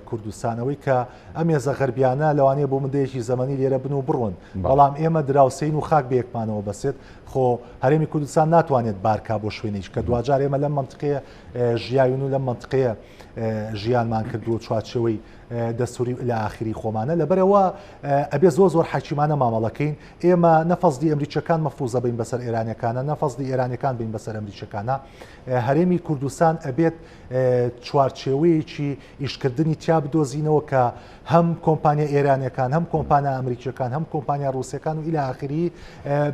کوردستانەوەی کە ئەم ێزە غەربیانە لەوانەیە بۆ مدەیەکی زەمەنی لێرە بن و بڕۆن بەڵام ئێمە دراوسین و خاک بەیەکمانەوە بەسێت خۆ هەرێمی کوردستان ناتوانێت بارکا بۆ شوێنیش کە دوجار ئێمە لەم منطقەیە ژیاوین و لەم منطقەیە ژیانمان کردووە چوارچەوەی دەستوری لە ئاخری خۆمانە لەبەرەوە ئەبێ زۆر حاکیمانە مامەڵەکەین ئێمە نەفەزدی ئەمریکیەکان مەفروزە بین بەسەر ئێرانیەکانە نەفەزدی ئێرانیەکان بین بەسەر ئەمریکیەکانە هەرێمی کوردستان ئەبێت چوارچێوەیەکی ئیشکردنی تیا بدۆزینەوە کە هەم کۆمپانیا ئێرانیەکان هەم کۆمپانیا ئەمریکیەکان هەم کۆمپانیا ڕوسیەکان و ئیلا ئاخری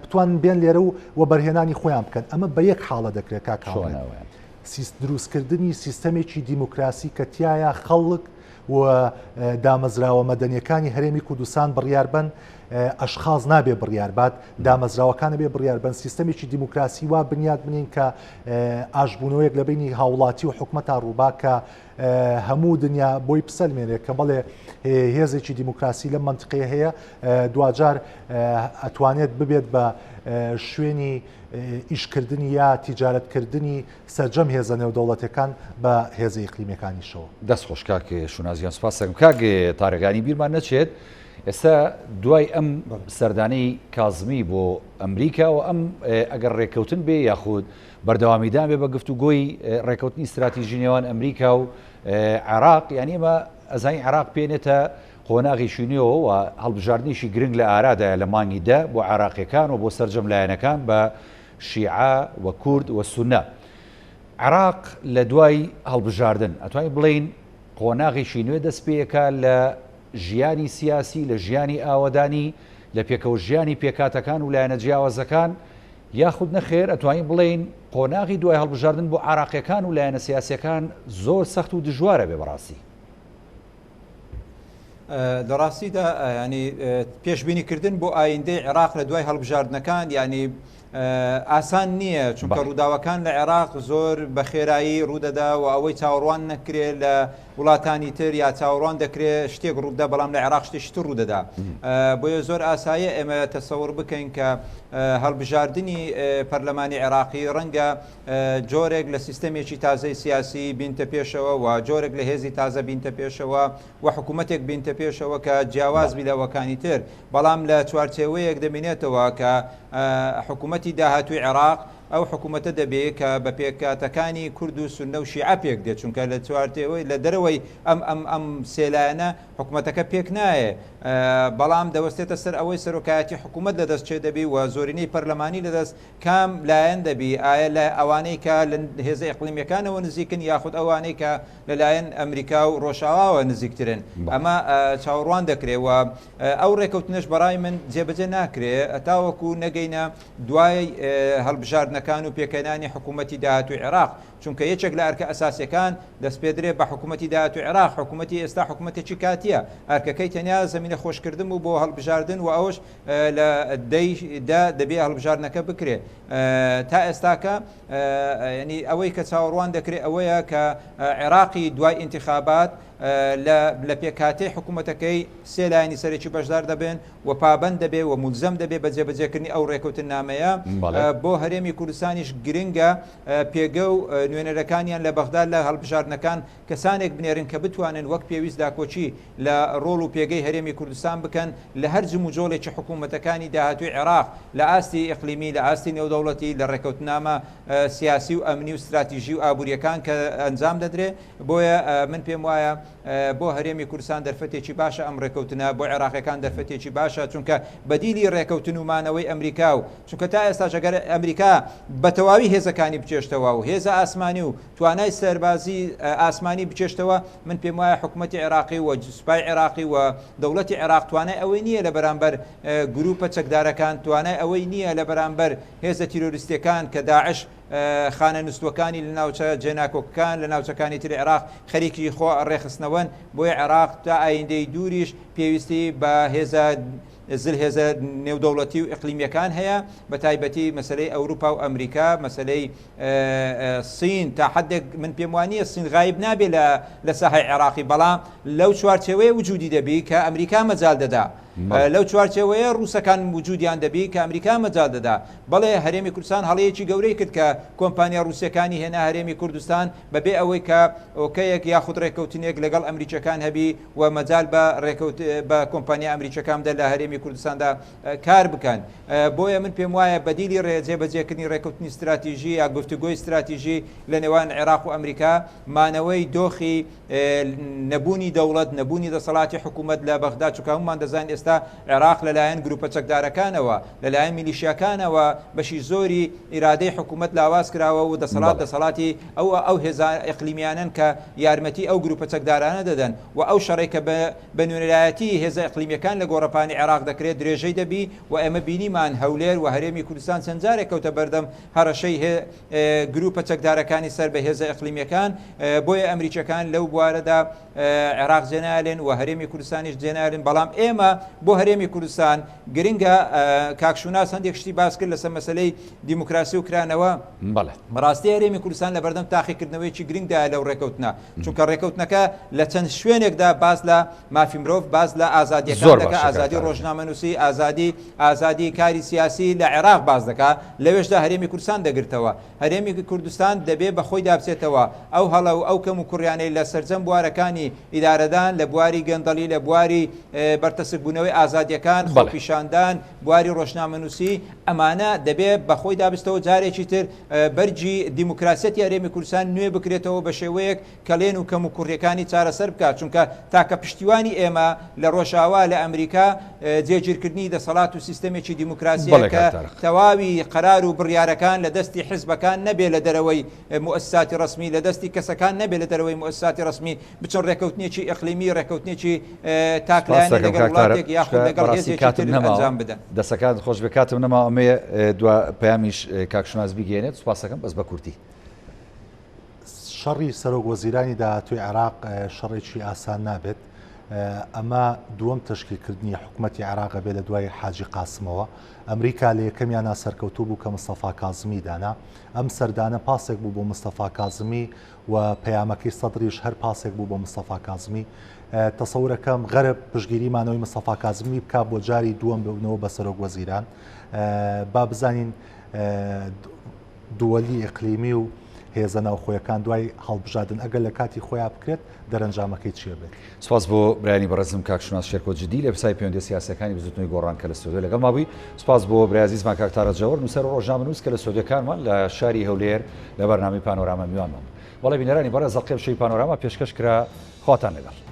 بتوان بێن لێرە و بەرهێنانی خۆیان بکەن ئەمە بە یەک حاڵە دەکرێت کاکاوە دروستکردنی سیستەمێکی دیموکراسی کە تایە خەڵک و دامەزراوە مەدەنیەکانی هەرێمی کوردستان بڕیاربن ئەشخاص نابێ بڕیاربات دامەزراوەکانە بێ بڕیاربن سیستەمێکی دیموکراسی وا بنیاد بنین کە ئاژبوونەوەیەک لە بینی هاوڵاتی و حکومەتا ڕووبا کە هەموو دنیا بۆی پسەلمێنێت کە بڵێ هێزێکی دیموکراسی لە منطقەیە هەیە دوجار ئەتوانێت ببێت بە شوێنی ئیشکردنی یا تیجارەتکردنی سەرجەم هێزە نێودەوڵەتەکان بە هێزە ئیقلیمیەکانیشەوە دەستخۆش کاک شونازیان سوپاس دەکەم کاک تارەگانی بیرمان نەچێت ئێستا دوای ئەم سەردانەی کازمی بۆ ئەمریکا و ئەم ئەگەر ڕێککەوتن بێ یاخود بەردەوامیدان بێ بە گفتوگۆی ڕێککەوتنی استراتیژی نێوان ئەمریکا و عێراق یعنی ئەمە ئەزای عێراق پێێنێتە قۆناغی شوینەوە و هەڵبژاردنیشی گرنگ لە ئارادایە لە مانگی دە بۆ عێراقیەکان و بۆ سەرجەم لایەنەکان بە شیعە و کورد و سونە عێراق لە دوای هەڵبژاردن ئەتوانین بڵین قۆناغیشی نوێ دەست پێیەکە لە ژیانی سیاسی لە ژیانی ئاوەدانی لە پێکەوە ژیانی پێکاتەکان و لایەنە جیاوازەکان یاخود نەخێر ئەتوانین بڵین قۆناغی دوای هەڵبژاردن بۆ عێراقیەکان و لایەنە سیاسیەکان زۆر سەخت و دژوارە بێ بەڕاستی لە ڕاستیدا ینی پێشبینیکردن بۆ ئایندەی عێراق لە دوای هەڵبژاردنەکان ینی ئاسان نییە چونکە ڕووداوەکان لە عێراق زۆر بە خێرایی ڕوودەدا و ئەوەی چاوەڕوان نەکرێت لە وڵاتانی تر یا چاوەڕوان دەکرێت شتێک ڕوودا بەڵام لە عێراق شتێکی تر ڕوودەدا بۆیە زۆر ئاسایە ئێمە تەسەوڕ بکەین کە هەڵبژاردننی پەرلەمانی عێراقی ڕەنگە جۆرێک لە سیستەمێکی تازەی سیاسی بینتە پێشەوە و جۆرێک لە هێزی تازە بینتە پێشەوە و حکوومەتێک بینتە پێشەوە کە جیاواز بیلەوەکانی تر بەڵام لە چوارچێوەیەک دەمێنێتەوە کە حکوومەتی داهاتووی عێراق ئەو حکوومەتە دەبێت کە بە پێکاتەکانی کورد و سونە و شیعە پێک دێت چونکە لە چوارتێوەی لە دەرەوەی ئەم سێلایەنە حکوومەتەکە پێک نایە بەڵام دەوەستێتە سەر ئەوەی سەرۆکایەتی حکوومەت لەدەست چێ دەبی و زۆرینەی پەرلەمانی لەدەست کام لایەن دەبی ئایا لە ئەوانەی کە لە هێزە ئیقلیمیەکانەوە نزیکن یاخود ئەوانەی کە لەلایەن ئەمریکا و ڕۆژاواوە نزیکترن ئەمە چاوەڕوان دەکرێتەوە ئەو ڕێکەوتنش بەڕای من جێبەجێ ناکرێت تاوەکو نەگەینە دوای هەڵبژاردنەکان و پێکەنانی حکوومەتی داهاتووی عێراق چونکە یەکێک لە ئەرکە ئەساسیەکان دەست پێدرێت بە حکوومەتی داهاتووی عێراق حکوومەتی ئێستا حکوومەتێکی کاتیە ئەرکەکەی تەنیا زەمینە خۆشکردن و بۆ هەڵبژاردن و ئەوش لە دەیدا دەبێت هەڵبژاردنەکە بکرێت تا ئێستاکە ینی ئەوەی کە چاوەڕوان دەکرێت ئەوەیە کە عێراقی دوای ئینتیخابات لە پێکاتەی حکوومەتەکەی سێ لایەنی سەرێکی بەشدار دەبێن و پابەند دەبێ و مولزەم دەبێ بە جێبەجێکردنی ئەو ڕێکەوتن نامەیە بۆ هەرێمی کوردستانیش گرنگە پێگە و نوێنەرەکانیان لە بەغداد لە هەڵبژاردنەکان کەسانێک بنێرن کە بتوانن وەک پێویست داکۆچی لە ڕۆڵ و پێگەی هەرێمی کوردستان بکەن لە هەر جم و جۆڵێکی حکوومەتەکانی داهاتووی عێراق لە ئاستی ئیقلیمی لە ئاستی نێودەوڵەتی لە ڕێکەوتنامە سیاسی و ئەمنی و استراتیژی و ئابوووریەکان کە ئەنجام دەدرێ بۆیە من پێم وایە بۆ هەرێمی کوردستان دەرفەتێکی باشە ئەم ڕێکەوتنە بۆ عێراقیەکان دەرفەتێکی باشە چونکە بەدیلی ڕێکەوتن و مانەوەی ئەمریکا و چونکە تا ئێستا ژەگەر ئەمریکا بە تەواوی هێزەکانی بچێشتەوە و هێزە ئاسمانی و توانای سەربازی ئاسمانی بچێشتەوە من پێم وایە حکوومەتی عێراقی و سوپای عێراقی و دەوڵەتی عێراق توانای ئەوەی نییە لە بەرامبەر گروپە چەکدارەکان توانای ئەوەی نییە لە بەرامبەر هێزە تیرۆریستەکان کە داعش خانە نووسوەکانی لە ناوچە جێناکۆکەکان لە ناوچەکانی تری عێراق خەریکی خۆ ڕێخستنەوەن بۆی عێراق تا ئایندەی دووریش پێویستی بە هێزە هێزە نێودەوڵەتی و ئیقلیمیەکان هەیە بە تایبەتی مەسلەی ئەوروپا و ئەمریکا مەسلەی سین تا حدێک من پێم وانییە سین غایب نابێت لە ساحای عێراقی بەڵام لەو چوارچێوەیە وجودی دەبی کە ئەمریکا مەجال دەدا لەو چوارچێوەیە ڕووسەکان وجودیان دەبی کە ئەمریکا مەجال دەدا بەڵێ هەرێمی کوردستان هەڵەیەکی گەورەی کرد کە کۆمپانیا ڕووسەکانی هێنا هەرێمی کوردستان بەبێ ئەوەی کە ئۆکەیەک یاخود ڕێکەوتنێک لەگەڵ ئەمریکەکان هەبی و مەجال بە کۆمپانیا ئەمریکەکاندا لە هەرێمی کوردستاندا کار بکەن بۆیە من پێم وایە بەدیلی جێبەجێکردنی ڕێکەوتنی استراتیژی یا گفتوگۆی استراتیژی لە نێوان عێراق و ئەمریکا مانەوەی دۆخی نەبوونی دەوڵەت نەبوونی دەسەڵاتی حکوومەت لە بەغداد چونکە هەمومان دەزانین ئێستا عێراق لەلایەن گروپە چەکدارەکانەوە لەلایەن میلیشیاکانەوە بەشی زۆری ئیرادەی حکوومەت لاواز کراوە و دەسەڵاتی ئەو هێزە ئیقلیمیانن کە یارمەتی ئەو گروپە چەکدارانە دەدەن و ئەو شەڕێک کە بە نوێنەرایەتی هێزە ئیقلیمیەکان لە گۆڕەپانی عێراق دەکرێت درێژەی دەبی و ئێمە بینیمان هەولێر و هەرێمی کوردستان چەند جارێک کەوتە بەردەم هەڕەشەی گروپە چەکدارەکانی سەر بە هێزە ئیقلیمیەکان بۆیە ئەمریکەکان لەو بوارەدا عێراق جێنالێن و هەرێمی کوردستانیش جێنالێن بەڵام ئێمە بۆ هەرێمی کوردستان گرنگە کاکشوناس هەندێک شتی باس کرد لەسەر مەسلەی دیموکراسی و کرانەوە بەڕاستی هەرێمی کوردستان لە بەردەم تاقیکردنەوەیکی گرنگدا لەو ڕێکەوتنە چونکە ڕێکەوتنەکە لە چەند شوێنێکدا باس لە مافی مرۆڤ باس لە ئازادیەکان دەکە ئازادی ڕۆژنامەنووسی ئازادی کاری سیاسی لە عێراق باز دەکات لەوێشدا هەرێمی کوردستان دەگرتەوە هەرێمی کوردستان دەبێت بەخۆی دابچێتەوە ئەو هەڵە و ئەو کەم و کوڕیانەی لە سەرجەم بوارەکانی ئیدارەدان لە بواری گەندەڵی لە بواری بەرتەسکبوونەوەی ئازادیەکان خۆپیشاندان بواری ڕۆژنامەنووسی ئەمانە دەبێت بەخۆی دابستەوە جارێکی تر بەرجی دیموکراسەتی هەرێمی کوردستان نوێ بکرێتەوە بە شێوەیەک کە لێن و کەم و کوڕیەکانی چارەسەر بکات چونکە تاکە پشتیوانی ئێمە لە ڕۆژاوا لە ئەمریکا جێگیرکردنی دەسەڵات و سیستەمێکی دیموکراسیە کە تەواوی قەرار و بڕیارەکان لە دەستی حیزبەکان نەبێ لە دەرەوەی مؤسساتی ڕسمی لە دەستی کەسەکان نەبێ لە دەرەوەی مؤسساتی ڕسمی بچۆن ڕێکەوتنێکی ئیقلیمی ڕێکەوتنێکی تاکلایانی لەگەڵ وڵاتێک یاخود لەگەڵ هێزێکی تر ئەنجام بدەن دەسەکان خۆش بێ کاتم نەما ئەمێ دو پەیامیش کاکشناس بیگەێنێت سوپاسەکەم بەس بە کورتی شەڕی سەرۆک وەزیرانی داهاتووی عێراق شەڕێکی ئاسان نابێت ئەمە دووەم تشکیلکردنی حکوومەتی عێراق بێ لە دوای حاجی قاسمەوە ئەمریکا لە یەکەمیانە سەرکەوتوو بوو کە مستەفا کازمی دانا ئەم سەردانە پاسێک بوو بۆ مستەفا کازمی و پەیامەکەی سەدریش هەر پاسێک بوو بۆ مستەفا کازمی تەسەورەکەم غەرب پشگیریمانەوەی مستەفا کازمی بکە بۆ جاری دووەم ببنەوە بە سەرۆک وەزیران با بزانین دووەلی ئیقلیمی و هێزە ناوخۆیەکان دوای هەڵبژاردن ئەگەر لە کاتی خۆیان بکرێت دەرەنجامەکەی چیە بێت سپاس بۆ برایانی بەڕێزم کاکشناس شێرکۆ جدی لە بسای پەیوەندی سیاسەکانی بزوتنەوەی گۆڕان کە لە سعودی لەگەڵ مابووی سپاس بۆ برایزیزمان کاکتارە جەوەر نووسەر ڕۆژنامەنووس کە لە سعودیەکانمان لە شاری هەولێر لە بەرنامەی پانۆراما میوانمان وەڵی بینەرانی بەڕێز زەڵقێ شەوی پانۆراما پێشکەش کرا خواتان لەگەڵ